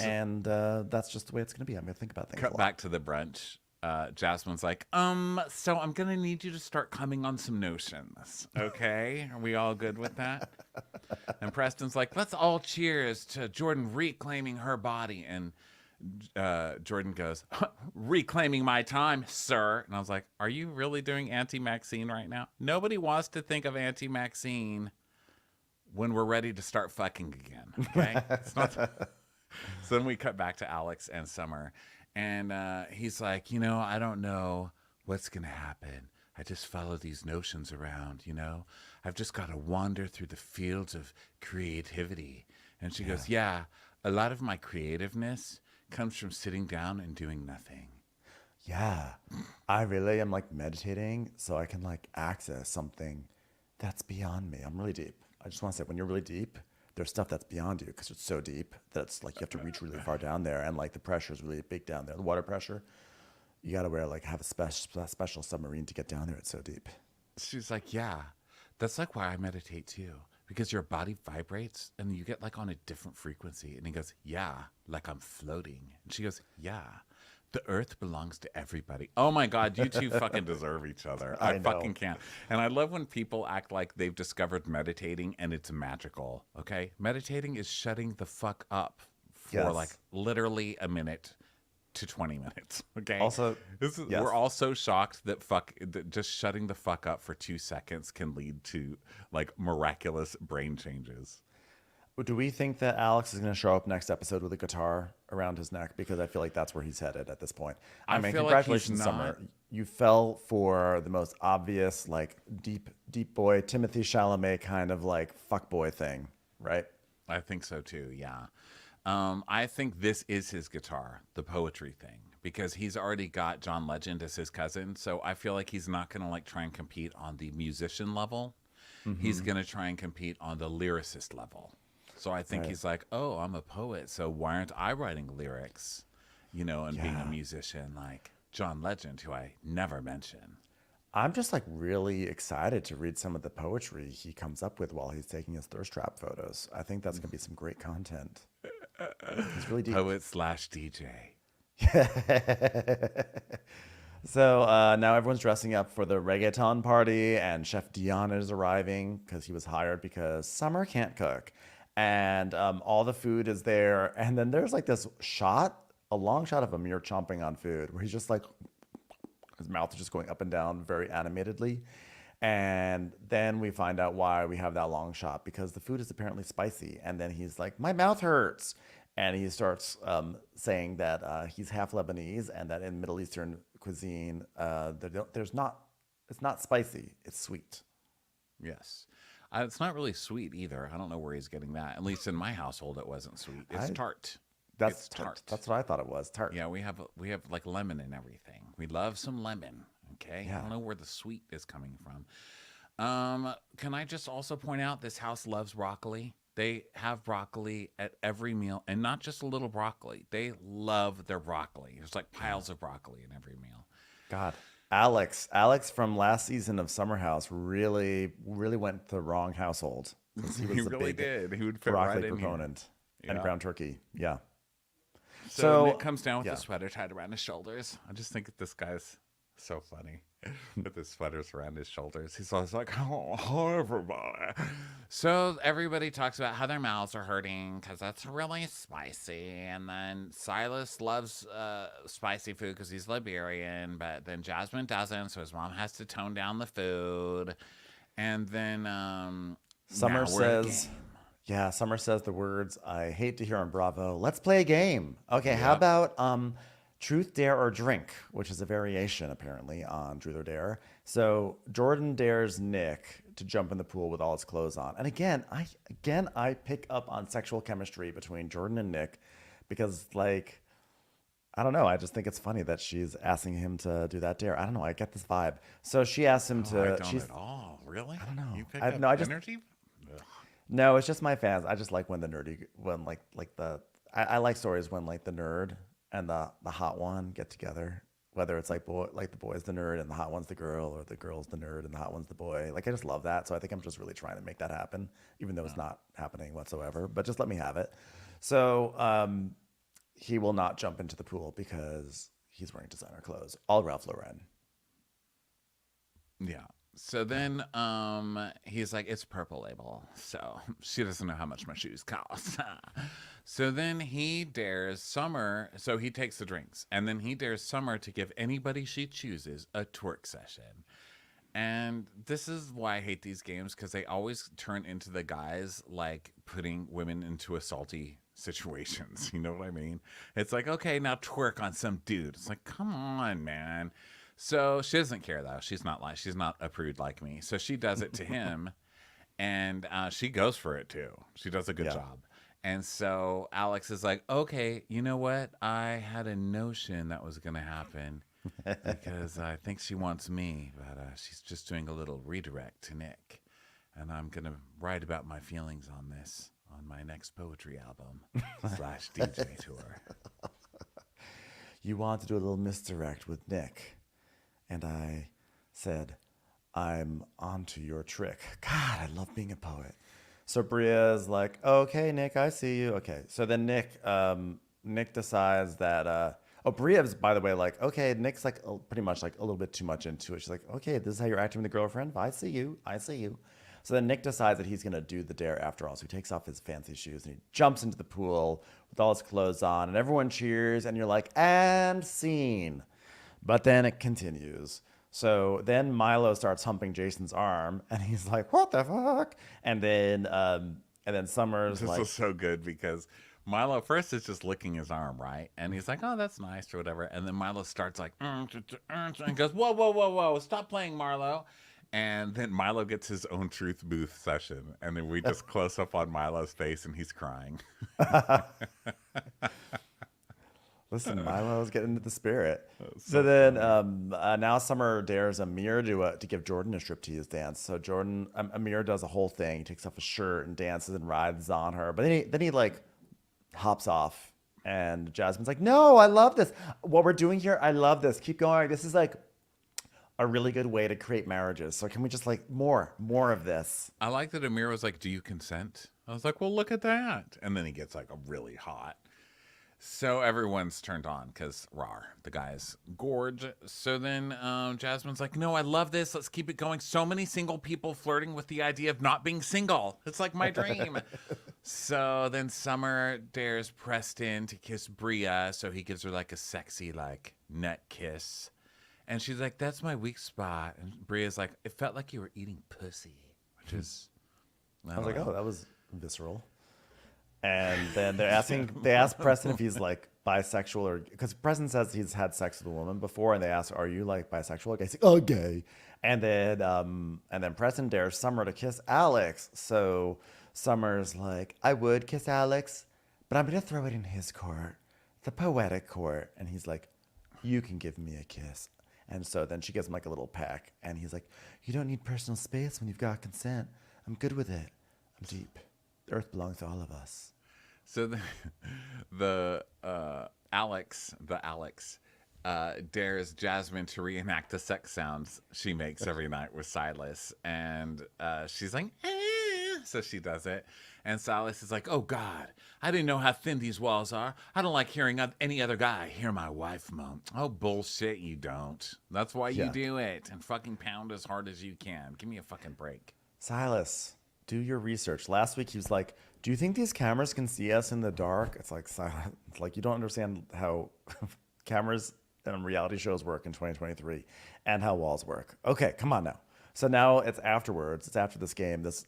and that's just the way it's gonna be. I'm gonna think about things. Cut back to the brunch. Jasmine's like, so I'm gonna need you to start coming on some notions, okay? Are we all good with that? And Preston's like, let's all cheers to Jordan reclaiming her body. And Jordan goes, reclaiming my time, sir. And I was like, are you really doing anti-Maxine right now? Nobody wants to think of anti-Maxine when we're ready to start fucking again, okay? It's not. So then we cut back to Alex and Summer. And he's like, I don't know what's going to happen. I just follow these notions around, I've just got to wander through the fields of creativity. And she goes, yeah, a lot of my creativeness comes from sitting down and doing nothing. Yeah, I really am like meditating so I can like access something that's beyond me. I'm really deep. I just want to say, when you're really deep, there's stuff that's beyond you because it's so deep that's like you have to reach really far down there, and like the pressure is really big down there. The water pressure, you got to have a special submarine to get down there. It's so deep. She's like, yeah, that's like why I meditate too, because your body vibrates and you get like on a different frequency. And he goes, yeah, like I'm floating. And she goes, yeah, The earth belongs to everybody. Oh my God, you two fucking deserve each other. I I know. fucking can't. And I love when people act like they've discovered meditating and it's magical. Okay? Meditating is shutting the fuck up for like Yes. literally a minute to 20 minutes. Okay? Also, We're yes. all so shocked that just shutting the fuck up for 2 seconds can lead to like miraculous brain changes. Do we think that Alex is going to show up next episode with a guitar around his neck? Because I feel like that's where he's headed at this point. I I mean, feel like he's congratulations, not. Summer. You fell for the most obvious, like deep boy, Timothy Chalamet kind of like fuckboy thing, right? I think so too, yeah. I think this is his guitar, the poetry thing, because he's already got John Legend as his cousin. So I feel like he's not going to like try and compete on the musician level. He's Mm-hmm. going to try and compete on the lyricist level. So I think Right. he's like, oh, I'm a poet. So why aren't I writing lyrics, and being a Yeah. musician like John Legend, who I never mention? I'm just like really excited to read some of the poetry he comes up with while he's taking his thirst trap photos. I think that's going to be some great content. He's really deep. Poet slash DJ. So now everyone's dressing up for the reggaeton party, and Chef Dion is arriving because he was hired because Summer can't cook. And all the food is there. And then there's like this shot, a long shot of Amir chomping on food, where he's just like, his mouth is just going up and down very animatedly. And then we find out why we have that long shot because the food is apparently spicy. And then he's like, my mouth hurts. And he starts saying that he's half Lebanese and that in Middle Eastern cuisine, it's not spicy, it's sweet. Yes. It's not really sweet either. I don't know where he's getting that. At least in my household, it wasn't sweet. It's I tart. That's It's tart. that's what I thought it was. Tart. Yeah, we have like lemon and everything. We love some lemon. Okay, I Yeah. don't know where the sweet is coming from. Can I just also point out this house loves broccoli? They have broccoli at every meal, and not just a little broccoli. They love their broccoli. There's like piles of broccoli in every meal. God. Alex from last season of Summer House really went to the wrong household since he He was a really big did. He would fit broccoli right in here. proponent and Yeah. ground turkey. Yeah. So So Nick comes down with yeah. the sweater tied around his shoulders. I just think this guy's so funny with his sweaters around his shoulders. He's always like, oh, everybody. So everybody talks about how their mouths are hurting because that's really spicy. And then Silas loves spicy food because he's Liberian, but then Jasmine doesn't. So his mom has to tone down the food. And then Summer now we're at a says, game. yeah, Summer says the words I hate to hear on Bravo. Let's play a game. Okay, how Yep. about Truth, Dare, or Drink, which is a variation apparently on Truth or Dare. So Jordan dares Nick to jump in the pool with all his clothes on. And I pick up on sexual chemistry between Jordan and Nick because like I don't know. I just think it's funny that she's asking him to do that dare. I don't know. I get this vibe. So she asks him Oh, I to. don't She's at all. Really? I don't know. You pick I up no. I just energy? Ugh. no. It's just my fans. I just like when the nerdy when like the. I like stories when like the nerd and the hot one get together. Whether it's like the boy's the nerd and the hot one's the girl, or the girl's the nerd and the hot one's the boy. Like I just love that. So I think I'm just really trying to make that happen, even though it's not happening whatsoever. But just let me have it. So he will not jump into the pool because he's wearing designer clothes, all Ralph Lauren. Yeah. So then he's like, it's purple label. So she doesn't know how much my shoes cost. So then he dares Summer. So he takes the drinks. And then he dares Summer to give anybody she chooses a twerk session. And this is why I hate these games, because they always turn into the guys like putting women into assaulty situations. You know what I mean? It's like, okay, now twerk on some dude. It's like, come on, man. So she doesn't care though. She's not a prude like me. So she does it to him, and she goes for it too. She does a good Yeah. job. And so Alex is like, okay, you know what? I had a notion that was going to happen because I think she wants me, but she's just doing a little redirect to Nick. And I'm going to write about my feelings on this on my next poetry album / DJ tour. You want to do a little misdirect with Nick. And I said, I'm onto your trick. God, I love being a poet. So Bria's like, okay, Nick, I see you. Okay. So then Nick decides that, Oh, Bria's, by the way, like, okay, Nick's like pretty much like a little bit too much into it. She's like, okay, this is how you're acting with a girlfriend. I see you. I see you. So then Nick decides that he's going to do the dare after all. So he takes off his fancy shoes and he jumps into the pool with all his clothes on, and everyone cheers. And you're like, and scene. But then it continues. So then Milo starts humping Jason's arm, and he's like, what the fuck? And then Summer's This like, was so good because Milo first is just licking his arm, right? And he's like, oh, that's nice or whatever. And then Milo starts like, and goes, whoa, whoa, whoa, whoa, stop playing, Marlo. And then Milo gets his own truth booth session. And then we just close up on Milo's face and he's crying. listen, Milo's getting into the spirit. So then now Summer dares Amir to give Jordan a striptease dance. So Amir does a whole thing. He takes off his shirt and dances and rides on her. But then he like hops off. And Jasmine's like, no, I love this. What we're doing here, I love this. Keep going. This is like a really good way to create marriages. So can we just like more of this? I like that Amir was like, do you consent? I was like, well, look at that. And then he gets like a really hot. So everyone's turned on because rawr, the guy's gorge. So then Jasmine's like, no, I love this. Let's keep it going. So many single people flirting with the idea of not being single. It's like my dream. So then Summer dares Preston to kiss Bria. So he gives her like a sexy like nut kiss. And she's like, that's my weak spot. And Bria's like, it felt like you were eating pussy, which is, I was like, oh, that was visceral. And then they ask Preston if he's like bisexual or, because Preston says he's had sex with a woman before, and they ask, are you like bisexual? Like, he's like, oh, gay. And then Preston dares Summer to kiss Alex. So Summer's like, I would kiss Alex, but I'm gonna throw it in his court, the poetic court. And he's like, you can give me a kiss. And so then she gives him like a little peck, and he's like, you don't need personal space when you've got consent. I'm good with it. I'm deep. The earth belongs to all of us. So the Alex dares Jasmine to reenact the sex sounds she makes every night with Silas. And she's like, eh. So she does it. And Silas is like, oh, God, I didn't know how thin these walls are. I don't like hearing any other guy hear my wife moan. Oh, bullshit, you don't. That's why you do it. And fucking pound as hard as you can. Give me a fucking break. Silas, do your research. Last week he was like, do you think these cameras can see us in the dark? It's like, Silas, it's like you don't understand how cameras and reality shows work in 2023 and how walls work. Okay, come on now. So now it's afterwards. It's after this game. This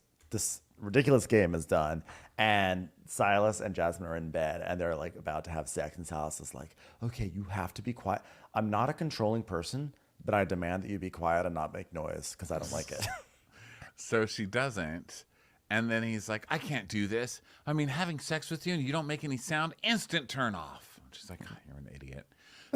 ridiculous game is done, and Silas and Jasmine are in bed, and they're like about to have sex, and Silas is like, okay, you have to be quiet. I'm not a controlling person, but I demand that you be quiet and not make noise because I don't like it. So she doesn't. And then he's like, I can't do this. I mean, having sex with you and you don't make any sound, instant turn off. She's like, oh, you're an idiot.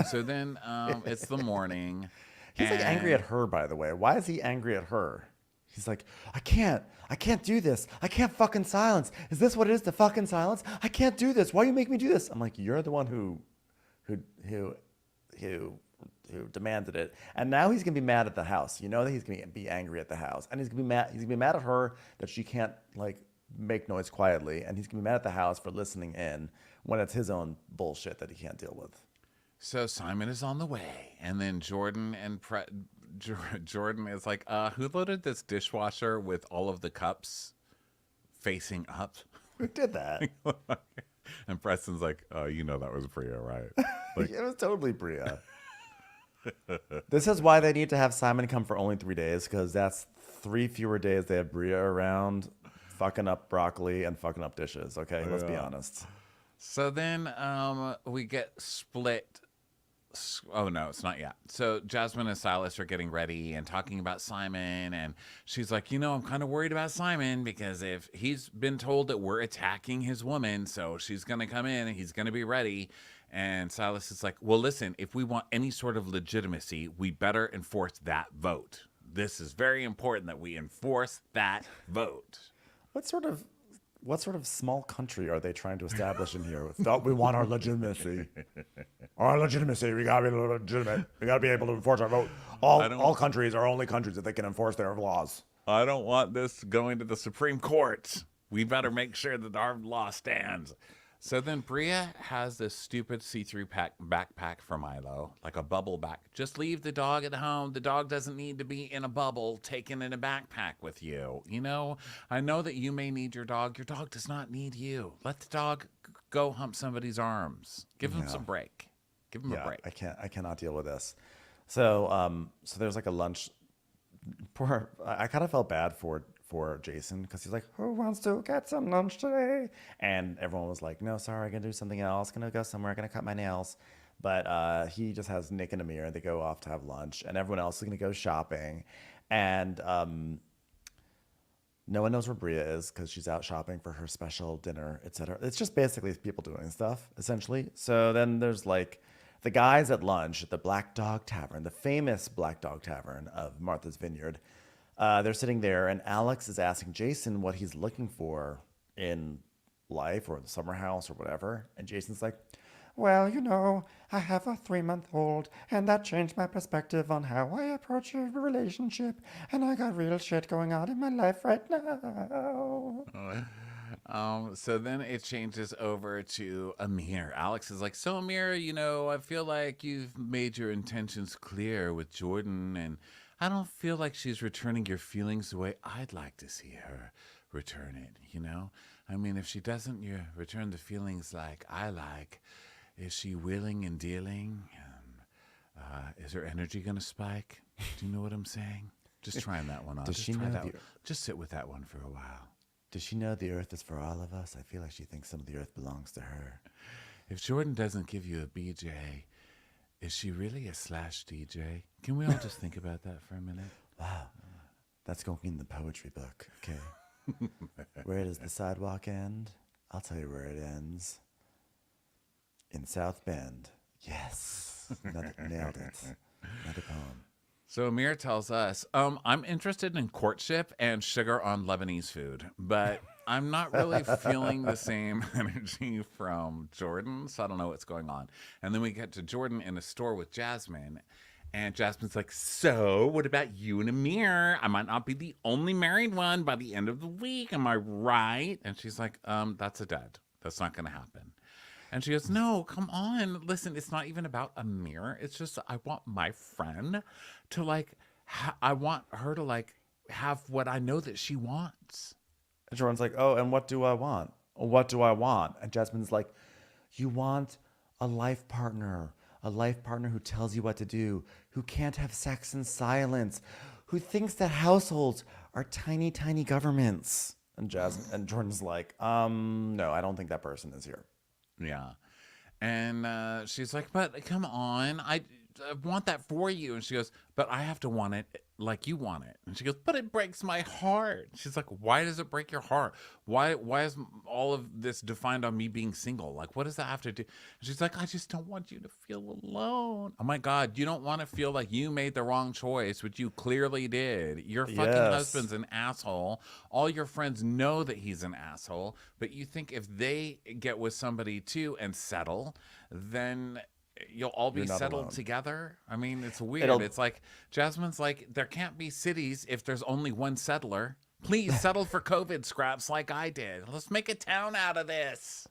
So then it's the morning. He's like angry at her, by the way. Why is he angry at her? He's like, I can't do this. I can't fucking silence. Is this what it is to fucking silence? I can't do this. Why do you make me do this? I'm like, you're the one who demanded it. And now he's gonna be mad at the house. You know that he's gonna be angry at the house. And he's gonna be mad at her that she can't like make noise quietly. And he's gonna be mad at the house for listening in when it's his own bullshit that he can't deal with. So Simon is on the way. And then Jordan is like, who loaded this dishwasher with all of the cups facing up? Who did that? And Preston's like, you know that was Bria, right? Like, it was totally Bria. This is why they need to have Simon come for only 3 days, because that's 3 fewer days they have Bria around fucking up broccoli and fucking up dishes. Okay, let's be honest. So then we get split. Oh, no, it's not yet. So Jasmine and Silas are getting ready and talking about Simon. And she's like, you know, I'm kind of worried about Simon because if he's been told that we're attacking his woman, so she's going to come in and he's going to be ready. And Silas is like, well, listen, if we want any sort of legitimacy, we better enforce that vote. This is very important that we enforce that vote. What sort of small country are they trying to establish in here? We want our legitimacy. Our legitimacy. We gotta be legitimate. We gotta be able to enforce our vote. All countries are only countries if they can enforce their laws. I don't want this going to the Supreme Court. We better make sure that our law stands. So then Bria has this stupid see-through backpack for Milo, like a bubble back. Just leave the dog at home. The dog doesn't need to be in a bubble, taken in a backpack with you. You know, I know that you may need your dog. Your dog does not need you. Let the dog go hump somebody's arms. Give him Yeah. some break. Give him a Yeah, break. I cannot deal with this. So there's like a lunch. I kind of felt bad for Jason because he's like, who wants to get some lunch today? And everyone was like, no, sorry, I'm gonna do something else. Gonna go somewhere. Gonna cut my nails. But he just has Nick and Amir. They go off to have lunch, and everyone else is gonna go shopping. And no one knows where Bria is because she's out shopping for her special dinner, etc. It's just basically people doing stuff, essentially. So then there's like the guys at lunch at the Black Dog Tavern, the famous Black Dog Tavern of Martha's Vineyard. They're sitting there, and Alex is asking Jason what he's looking for in life or the summer house or whatever. And Jason's like, well, I have a 3-month-old, and that changed my perspective on how I approach a relationship, and I got real shit going on in my life right now. So then it changes over to Amir. Alex is like, so Amir, I feel like you've made your intentions clear with Jordan, and I don't feel like she's returning your feelings the way I'd like to see her return it. I mean, if she doesn't return the feelings like I like, is she willing and dealing? Is her energy going to spike? Do you know what I'm saying? Just trying that one on. Does Just she try know that. the Just sit with that one for a while. Does she know the earth is for all of us? I feel like she thinks some of the earth belongs to her. If Jordan doesn't give you a BJ, is she really a slash DJ? Can we all just think about that for a minute? Wow, that's going in the poetry book. Okay. Where does the sidewalk end? I'll tell you where it ends. In South Bend. Yes. Nailed it. Another poem. So Amir tells us, I'm interested in courtship and sugar on Lebanese food, but I'm not really feeling the same energy from Jordan, so I don't know what's going on. And then we get to Jordan in a store with Jasmine, and Jasmine's like, so what about you and Amir? I might not be the only married one by the end of the week. Am I right? And she's like, that's a dud. That's not going to happen. And she goes, no, come on. Listen, it's not even about Amir. It's just I want my friend to I want her to have what I know that she wants. And Jordan's like, oh, and what do I want? What do I want? And Jasmine's like, you want a life partner who tells you what to do, who can't have sex in silence, who thinks that households are tiny, tiny governments. And Jordan's like, no, I don't think that person is here. Yeah. And she's like, but come on, I want that for you. And she goes, but I have to want it like you want it. And she goes, but it breaks my heart. She's like, why does it break your heart? Why is all of this defined on me being single? Like, what does that have to do? And she's like, I just don't want you to feel alone. Oh my God, you don't want to feel like you made the wrong choice, which you clearly did. Your fucking husband's an asshole. All your friends know that he's an asshole, but you think if they get with somebody too and settle, then you'll all be settled alone. together. I mean, it's weird. It's like Jasmine's like, there can't be cities if there's only one settler. Please settle for COVID scraps like I did. Let's make a town out of this.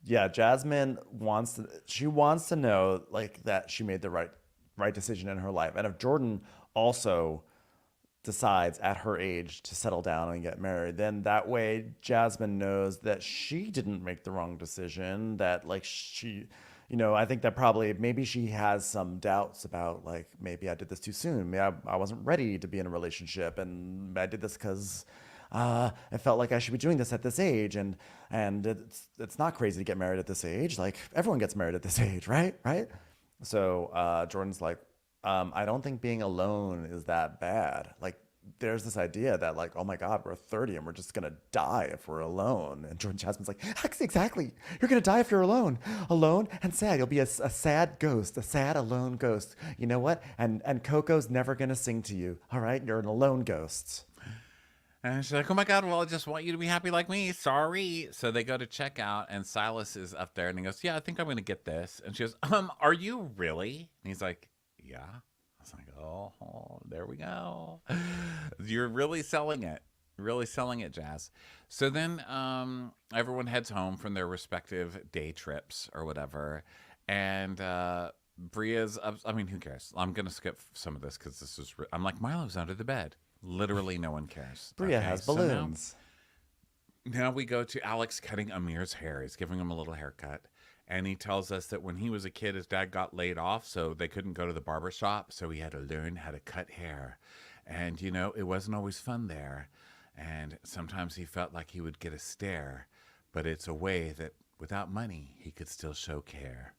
Yeah, Jasmine wants to know that she made the right decision in her life. And if Jordan also decides at her age to settle down and get married, then that way Jasmine knows that she didn't make the wrong decision, that I think that maybe she has some doubts about maybe I did this too soon. Maybe I wasn't ready to be in a relationship, and I did this because I felt like I should be doing this at this age, and it's not crazy to get married at this age. Like everyone gets married at this age, right? So Jordan's like, I don't think being alone is that bad. There's this idea that oh my God, we're 30 and we're just gonna die if we're alone. And Jasmine's like, exactly. You're gonna die if you're alone and sad. You'll be a sad ghost, a sad alone ghost. You know what? And Coco's never gonna sing to you. All right, you're an alone ghost. And she's like, oh my God, well, I just want you to be happy like me. Sorry. So they go to check out, and Silas is up there, and he goes, yeah, I think I'm gonna get this. And she goes, are you really? And he's like, yeah. I was like, oh, there we go. You're really selling it. Really selling it, Jazz. So then everyone heads home from their respective day trips or whatever. And Bria's, I mean, who cares? I'm going to skip some of this because this is, I'm like, Milo's under the bed. Literally no one cares. Bria Okay, has so balloons. now we go to Alex cutting Amir's hair. He's giving him a little haircut. And he tells us that when he was a kid, his dad got laid off, so they couldn't go to the barber shop. So he had to learn how to cut hair. And, you know, it wasn't always fun there. And sometimes he felt like he would get a stare. But it's a way that without money, he could still show care.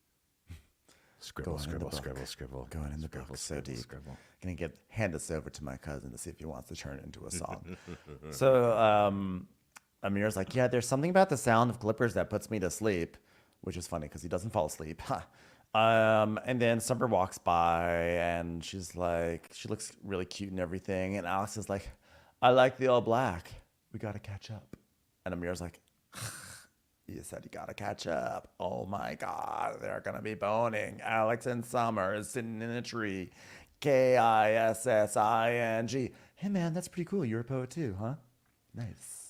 Scribble, Going in the scribble, book. scribble, scribble. Going in the Scribble, book so scribble, deep. scribble. Gonna hand this over to my cousin to see if he wants to turn it into a song. So Amir's like, yeah, there's something about the sound of clippers that puts me to sleep, which is funny because he doesn't fall asleep. And then Summer walks by and she's like, she looks really cute and everything. And Alex is like, I like the all black. We gotta catch up. And Amir's like, you said you gotta catch up. Oh my God, they're gonna be boning. Alex and Summer is sitting in a tree. Kissing. Hey man, that's pretty cool. You're a poet too, huh? Nice.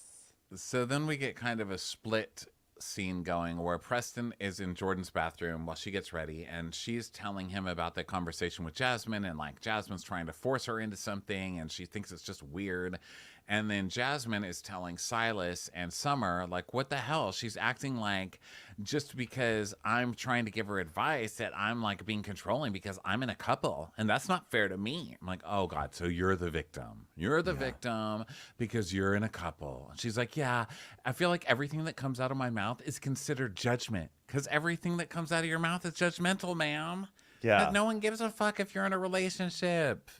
So then we get kind of a split scene going where Preston is in Jordan's bathroom while she gets ready and she's telling him about the conversation with Jasmine and like Jasmine's trying to force her into something and she thinks it's just weird. And then Jasmine is telling Silas and Summer, like, what the hell? She's acting like just because I'm trying to give her advice that I'm like being controlling because I'm in a couple. And that's not fair to me. I'm like, oh God, so you're the victim. You're the victim because you're in a couple. And she's like, yeah, I feel like everything that comes out of my mouth is considered judgment because everything that comes out of your mouth is judgmental, ma'am. Yeah. But no one gives a fuck if you're in a relationship.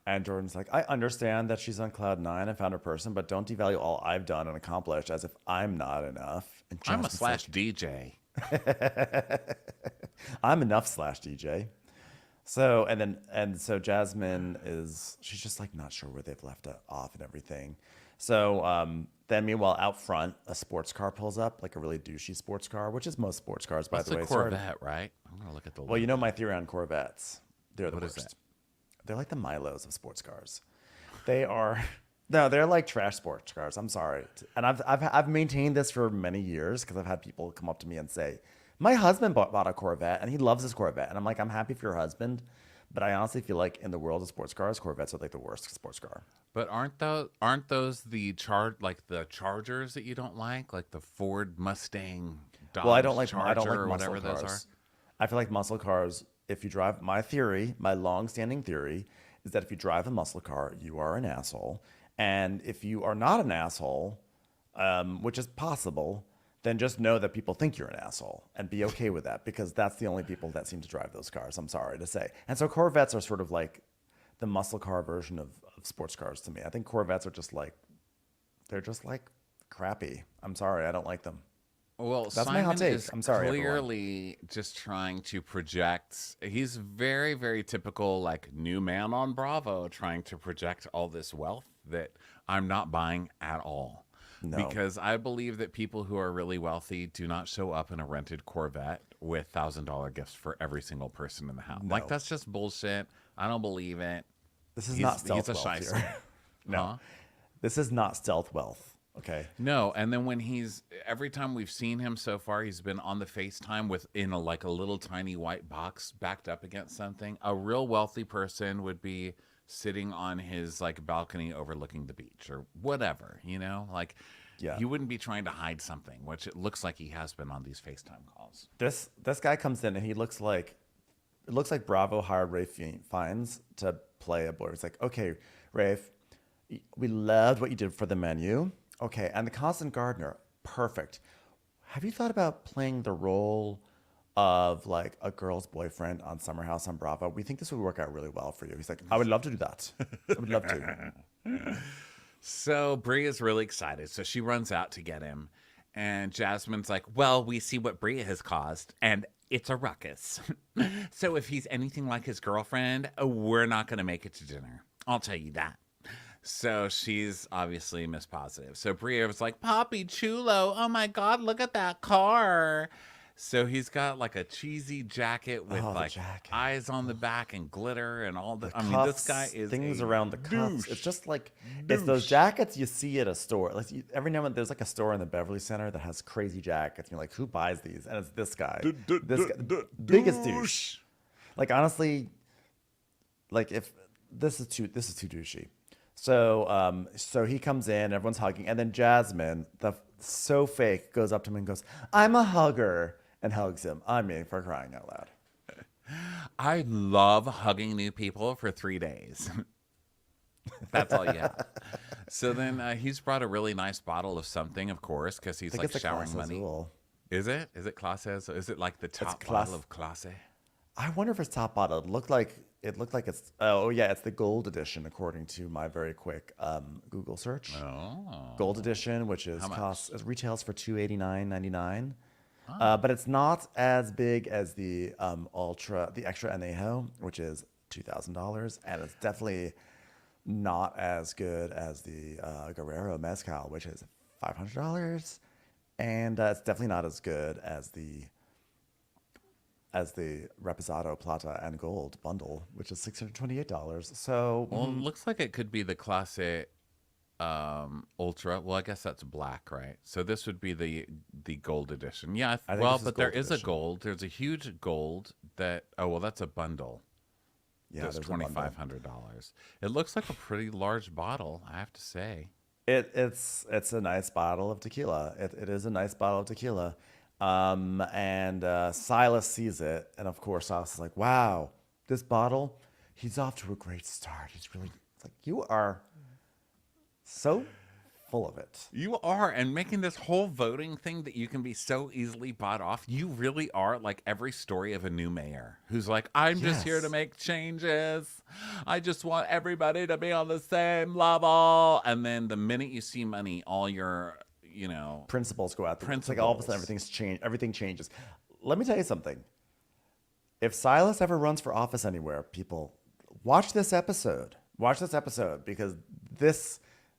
And Jordan's like, I understand that she's on cloud nine and found her person, but don't devalue all I've done and accomplished as if I'm not enough. And I'm a Jasmine's /DJ. I'm enough /DJ. So so Jasmine she's just like not sure where they've left it off and everything. So then meanwhile out front a sports car pulls up, like a really douchey sports car, which is most sports cars by That's the way. a Corvette, right? I'm gonna look at the. Well, you know my theory on Corvettes. They're the What is worst. that? They're like the Milos of sports cars. They are no, they're like trash sports cars. I'm sorry, and I've maintained this for many years because I've had people come up to me and say, my husband bought a Corvette and he loves his Corvette, and I'm like, I'm happy for your husband, but I honestly feel like in the world of sports cars, Corvettes are like the worst sports car. But aren't those the the Chargers that you don't like the Ford Mustang? Dodge Well, I don't like Charger muscle or whatever cars. those are. I feel like muscle cars. If you drive, my long-standing theory is that if you drive a muscle car, you are an asshole. And if you are not an asshole, which is possible, then just know that people think you're an asshole and be okay with that because that's the only people that seem to drive those cars. I'm sorry to say. And so Corvettes are sort of like the muscle car version of sports cars to me. I think Corvettes are they're just like crappy. I'm sorry. I don't like them. Well, That's Simon my hot take. is I'm sorry, clearly just trying to project. He's very, very typical, like new man on Bravo, trying to project all this wealth that I'm not buying at all. No. Because I believe that people who are really wealthy do not show up in a rented Corvette with $1,000 gifts for every single person in the house. No. Like that's just bullshit. I don't believe it. This is not stealth He's a wealth shyster. here. No. Huh? This is not stealth wealth. Okay. No, and then when every time we've seen him so far, he's been on the FaceTime in a little tiny white box backed up against something. A real wealthy person would be sitting on his like balcony overlooking the beach or whatever, Yeah. he wouldn't be trying to hide something, which it looks like he has been on these FaceTime calls. This guy comes in and it looks like Bravo hired Rafe Fiennes to play a boy. It's like, okay, Rafe, we loved what you did for the menu. Okay, and the Constant Gardener, perfect. Have you thought about playing the role of like a girl's boyfriend on Summer House on Bravo? We think this would work out really well for you. He's like, I would love to do that. I would love to. So Bria's really excited. So she runs out to get him. And Jasmine's like, well, we see what Bria has caused, and it's a ruckus. So if he's anything like his girlfriend, we're not going to make it to dinner. I'll tell you that. So she's obviously Miss Positive. So Bria was like, Poppy Chulo, oh my God, look at that car. So he's got like a cheesy jacket with Oh, the like jacket. eyes on the back and glitter and all the. The I mean, this cuffs, guy is things a around the cuffs. It's douche. just like it's those Douche. jackets you see at a store. Like every now and then, there's like a store in the Beverly Center that has crazy jackets. And you're like, who buys these? And it's this guy, this guy, biggest douche. Like honestly, like if this is too douchey. So he comes in, everyone's hugging, and then Jasmine, the so fake, goes up to him and goes, "I'm a hugger," and hugs him. I mean, for crying out loud. I love hugging new people for 3 days. That's all you have. So then he's brought a really nice bottle of something, of course, because he's I think like it's a showering Class money. Azul. Is it? Is it Classe? Is it like the top Class- bottle of Classe? I wonder if it's top bottle. It looked like it's oh yeah, it's the gold edition according to my very quick Google search. Oh. Gold edition, which is How much? costs it retails for $289.99. But it's not as big as the the extra anejo, which is $2,000, and it's definitely not as good as the Guerrero mezcal, which is $500, and it's definitely not as good as the Reposado Plata and Gold bundle, which is $628. So Well, it looks like it could be the Classe Ultra. Well, I guess that's black, right? So this would be the gold edition. Yeah. I think Well, this is but there gold is a edition. gold. There's a huge gold that. Oh, well, that's a bundle. yeah, That's there's a bundle. $2,500. It looks like a pretty large bottle, I have to say. It's a nice bottle of tequila. It is a nice bottle of tequila. And Silas sees it, and of course Silas is like, "Wow, this bottle, he's off to a great start. He's really it's like you are so full of it." You are, and making this whole voting thing that you can be so easily bought off. You really are like every story of a new mayor who's like, I'm just here to Yes. make changes. I just want everybody to be on the same level. And then the minute you see money, all your, Principles go out the It's like all of a sudden Principles. everything changes. Let me tell you something. If Silas ever runs for office anywhere, people watch this episode. Watch this episode because this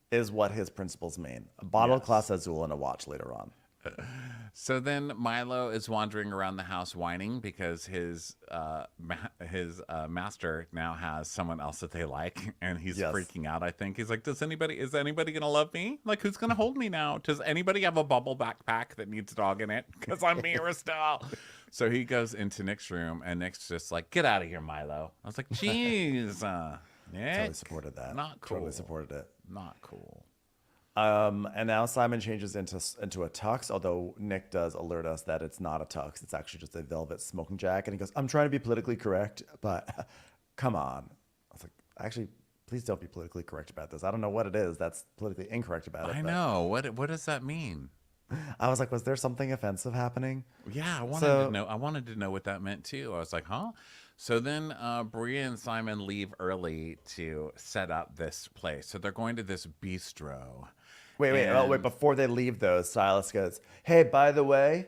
is what his principles mean. A bottle of Yes. Class Azul and a watch later on. So then Milo is wandering around the house whining because his master now has someone else that they like, and he's Yes. freaking out. I think he's like, is anybody gonna love me? Like, who's gonna hold me now? Does anybody have a bubble backpack that needs a dog in it? Because I'm Mira still. So he goes into Nick's room, and Nick's just like, get out of here, Milo. I was like, jeez, Nick, Totally supported that. Not cool. Totally supported it. Not cool. And now Simon changes into a tux, although Nick does alert us that it's not a tux. It's actually just a velvet smoking jacket. And he goes, "I'm trying to be politically correct, but come on." I was like, actually, please don't be politically correct about this. I don't know what it is that's politically incorrect about it. I but know. What does that mean? I was like, was there something offensive happening? Yeah, I wanted So- to know. I wanted to know what that meant too. I was like, huh? So then Bria and Simon leave early to set up this place. So they're going to this bistro. Wait. Oh, wait. And- Before they leave, though, Silas goes, "Hey, by the way,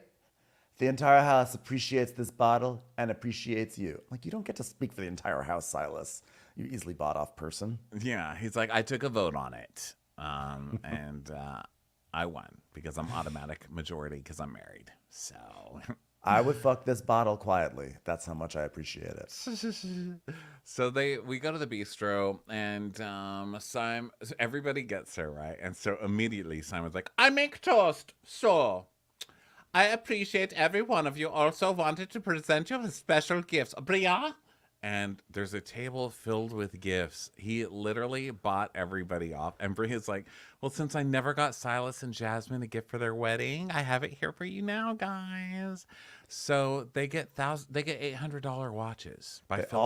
the entire house appreciates this bottle and appreciates you." Like, you don't get to speak for the entire house, Silas. You easily bought off person. Yeah, he's like, I took a vote on it, and I won because I'm automatic majority because I'm married. So I would fuck this bottle quietly. That's how much I appreciate it. So we go to the bistro, and everybody gets there, right? And so immediately Simon's like, I make toast. So I appreciate every one of you. Also wanted to present you with special gifts. Bria? And there's a table filled with gifts. He literally bought everybody off. And Bria's like, well, since I never got Silas and Jasmine a gift for their wedding, I have it here for you now, guys. So they get $800 watches by They Philip.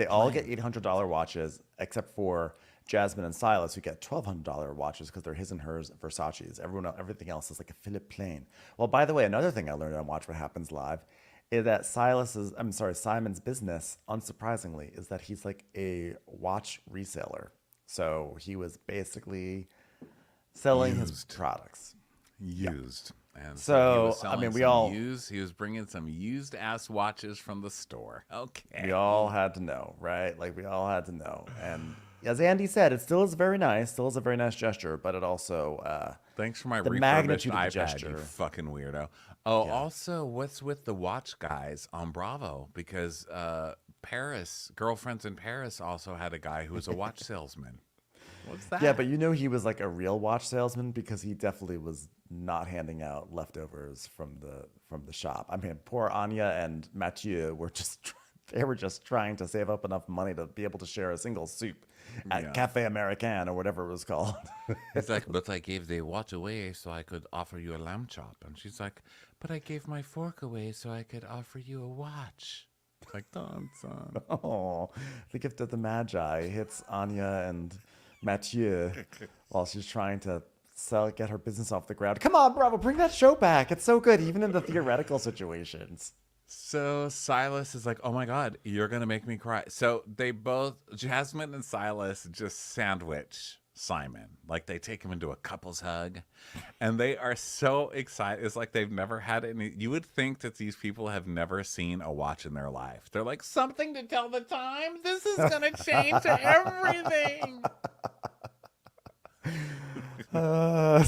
all get $800 watches, except for Jasmine and Silas, who get $1,200 watches because they're his and hers Versace's. Everything else is like a Philip Plain. Well, by the way, another thing I learned on Watch What Happens Live is that Simon's business, unsurprisingly, is that he's like a watch reseller. So he was basically selling his products. Used. And So, he was I selling mean, we some all- he was bringing some used ass watches from the store. Okay. We all had to know, right? Like we all had to know. And as Andy said, it still is very nice. Still is a very nice gesture, but it also Thanks for my the refurbished magnitude of the iPad, you gesture. fucking weirdo. Oh, Yeah. also, what's with the watch guys on Bravo? Because Paris, Girlfriends in Paris, also had a guy who was a watch salesman. What's Yeah, that? but he was like a real watch salesman because he definitely was not handing out leftovers from the shop. I mean, poor Anya and Mathieu were just they were just trying to save up enough money to be able to share a single soup at Yeah. Cafe Americain or whatever it was called. He's like, but I gave the watch away so I could offer you a lamb chop. And she's like, but I gave my fork away so I could offer you a watch. It's like, dun, dun. Oh, the gift of the Magi hits Anya and Mathieu while she's trying to get her business off the ground. Come on, Bravo, bring that show back. It's so good, even in the theoretical situations. So Silas is like, oh my God, you're going to make me cry. So they both, Jasmine and Silas, just sandwich Simon. Like they take him into a couple's hug and they are so excited. It's like they've never had any. You would think that these people have never seen a watch in their life. They're like, something to tell the time. This is going to change everything. Uh,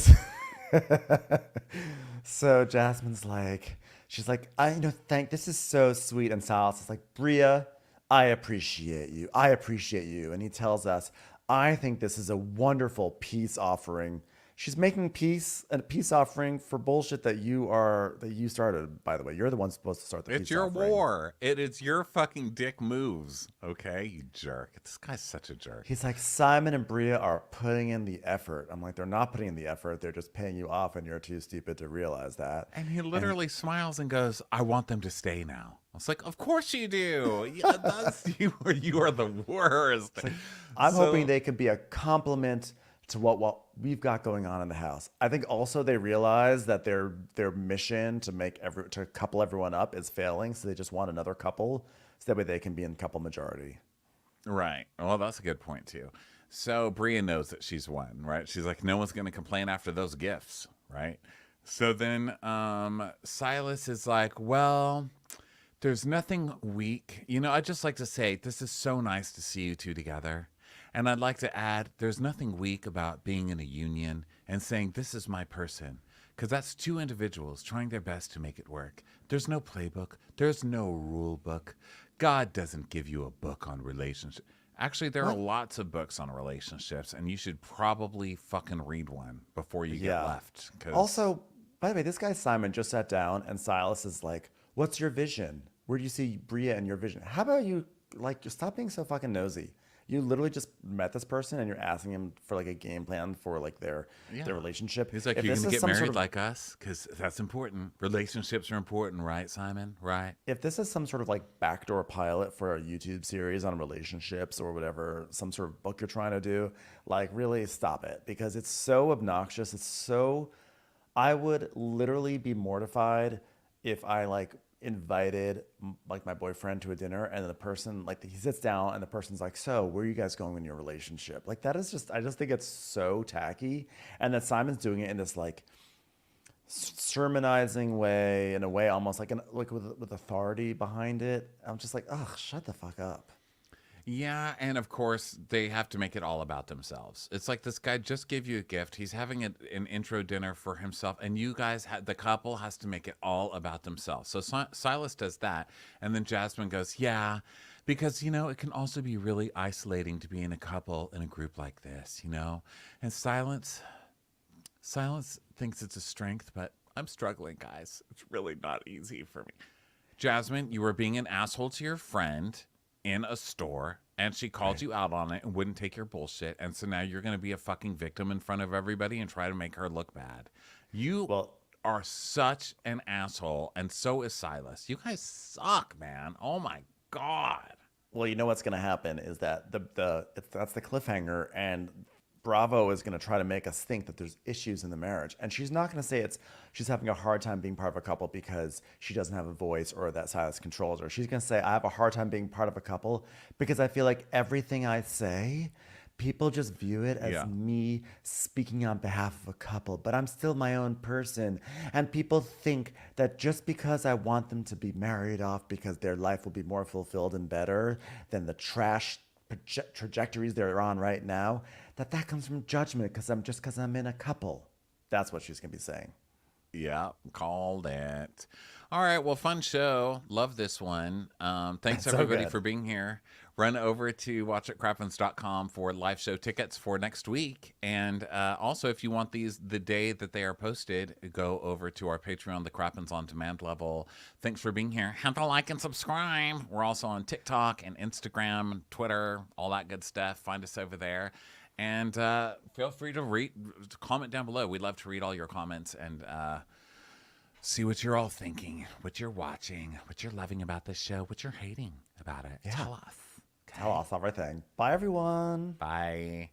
so Jasmine's like, she's like, this is so sweet. And Silas is like, Bria, I appreciate you. I appreciate you. And he tells us, I think this is a wonderful peace offering. She's making peace, a peace offering for bullshit that you started, by the way. You're the one supposed to start the It's peace your offering. war. It is your fucking dick moves. Okay, you jerk. This guy's such a jerk. He's like, Simon and Bria are putting in the effort. I'm like, they're not putting in the effort. They're just paying you off, and you're too stupid to realize that. And he literally smiles and goes, I want them to stay now. I was like, of course you do. Yeah, you are the worst. I'm So- hoping they could be a compliment to what we've got going on in the house. I think also they realize that their mission to couple everyone up is failing, so they just want another couple, so that way they can be in couple majority. Right. Well, that's a good point, too. So Bria knows that she's won, right? She's like, no one's going to complain after those gifts, right? So then Silas is like, well, there's nothing weak. I'd just like to say, this is so nice to see you two together. And I'd like to add, there's nothing weak about being in a union and saying, this is my person. Because that's two individuals trying their best to make it work. There's no playbook. There's no rule book. God doesn't give you a book on relationships. Actually, there are lots of books on relationships, and you should probably fucking read one before you get left. 'Cause Also, by the way, this guy Simon just sat down, and Silas is like, "What's your vision? Where do you see Bria in your vision? How about you just stop being so fucking nosy? You literally just met this person, and you're asking him for like a game plan for like their relationship. He's like, If you're this going to is get some married sort of like us? Because that's important. Relationships are important, right, Simon? Right? if this is some sort of like backdoor pilot for a YouTube series on relationships or whatever, some sort of book you're trying to do, like really stop it because it's so obnoxious. I would literally be mortified if I like invited like my boyfriend to a dinner and the person like he sits down and the person's like, so where are you guys going in your relationship? Like that is just, I just think it's so tacky. And that Simon's doing it in this like sermonizing way, in a way almost like with authority behind it. I'm just like, ugh, shut the fuck up. Yeah, and of course, they have to make it all about themselves. It's like this guy just gave you a gift. He's having an intro dinner for himself, and you guys, the couple has to make it all about themselves. So Silas does that, and then Jasmine goes, yeah, because, it can also be really isolating to be in a couple in a group like this, And Silence thinks it's a strength, but I'm struggling, guys. It's really not easy for me. Jasmine, you were being an asshole to your friend in a store, and she called you out on it and wouldn't take your bullshit, and so now you're going to be a fucking victim in front of everybody and try to make her look bad. You are such an asshole, and so is Silas. You guys suck, man. Oh my God. Well, you know what's going to happen is that that's the cliffhanger, and Bravo is going to try to make us think that there's issues in the marriage. And she's not going to say she's having a hard time being part of a couple because she doesn't have a voice or that Silas controls her. She's going to say, I have a hard time being part of a couple because I feel like everything I say, people just view it as me speaking on behalf of a couple, but I'm still my own person. And people think that just because I want them to be married off because their life will be more fulfilled and better than the trash trajectories they're on right now, that comes from judgment because I'm in a couple. That's what she's going to be saying. Yeah, called it. All right, well, fun show. Love this one. Thanks So everybody good. for being here. Run over to watchatcrappens.com for live show tickets for next week. And also, if you want these the day that they are posted, go over to our Patreon, the Crappens On Demand level. Thanks for being here. Have to like and subscribe. We're also on TikTok and Instagram, Twitter, all that good stuff. Find us over there. And feel free to comment down below. We'd love to read all your comments and see what you're all thinking, what you're watching, what you're loving about this show, what you're hating about it. Yeah. Tell us. Okay? Tell us everything. Bye, everyone. Bye.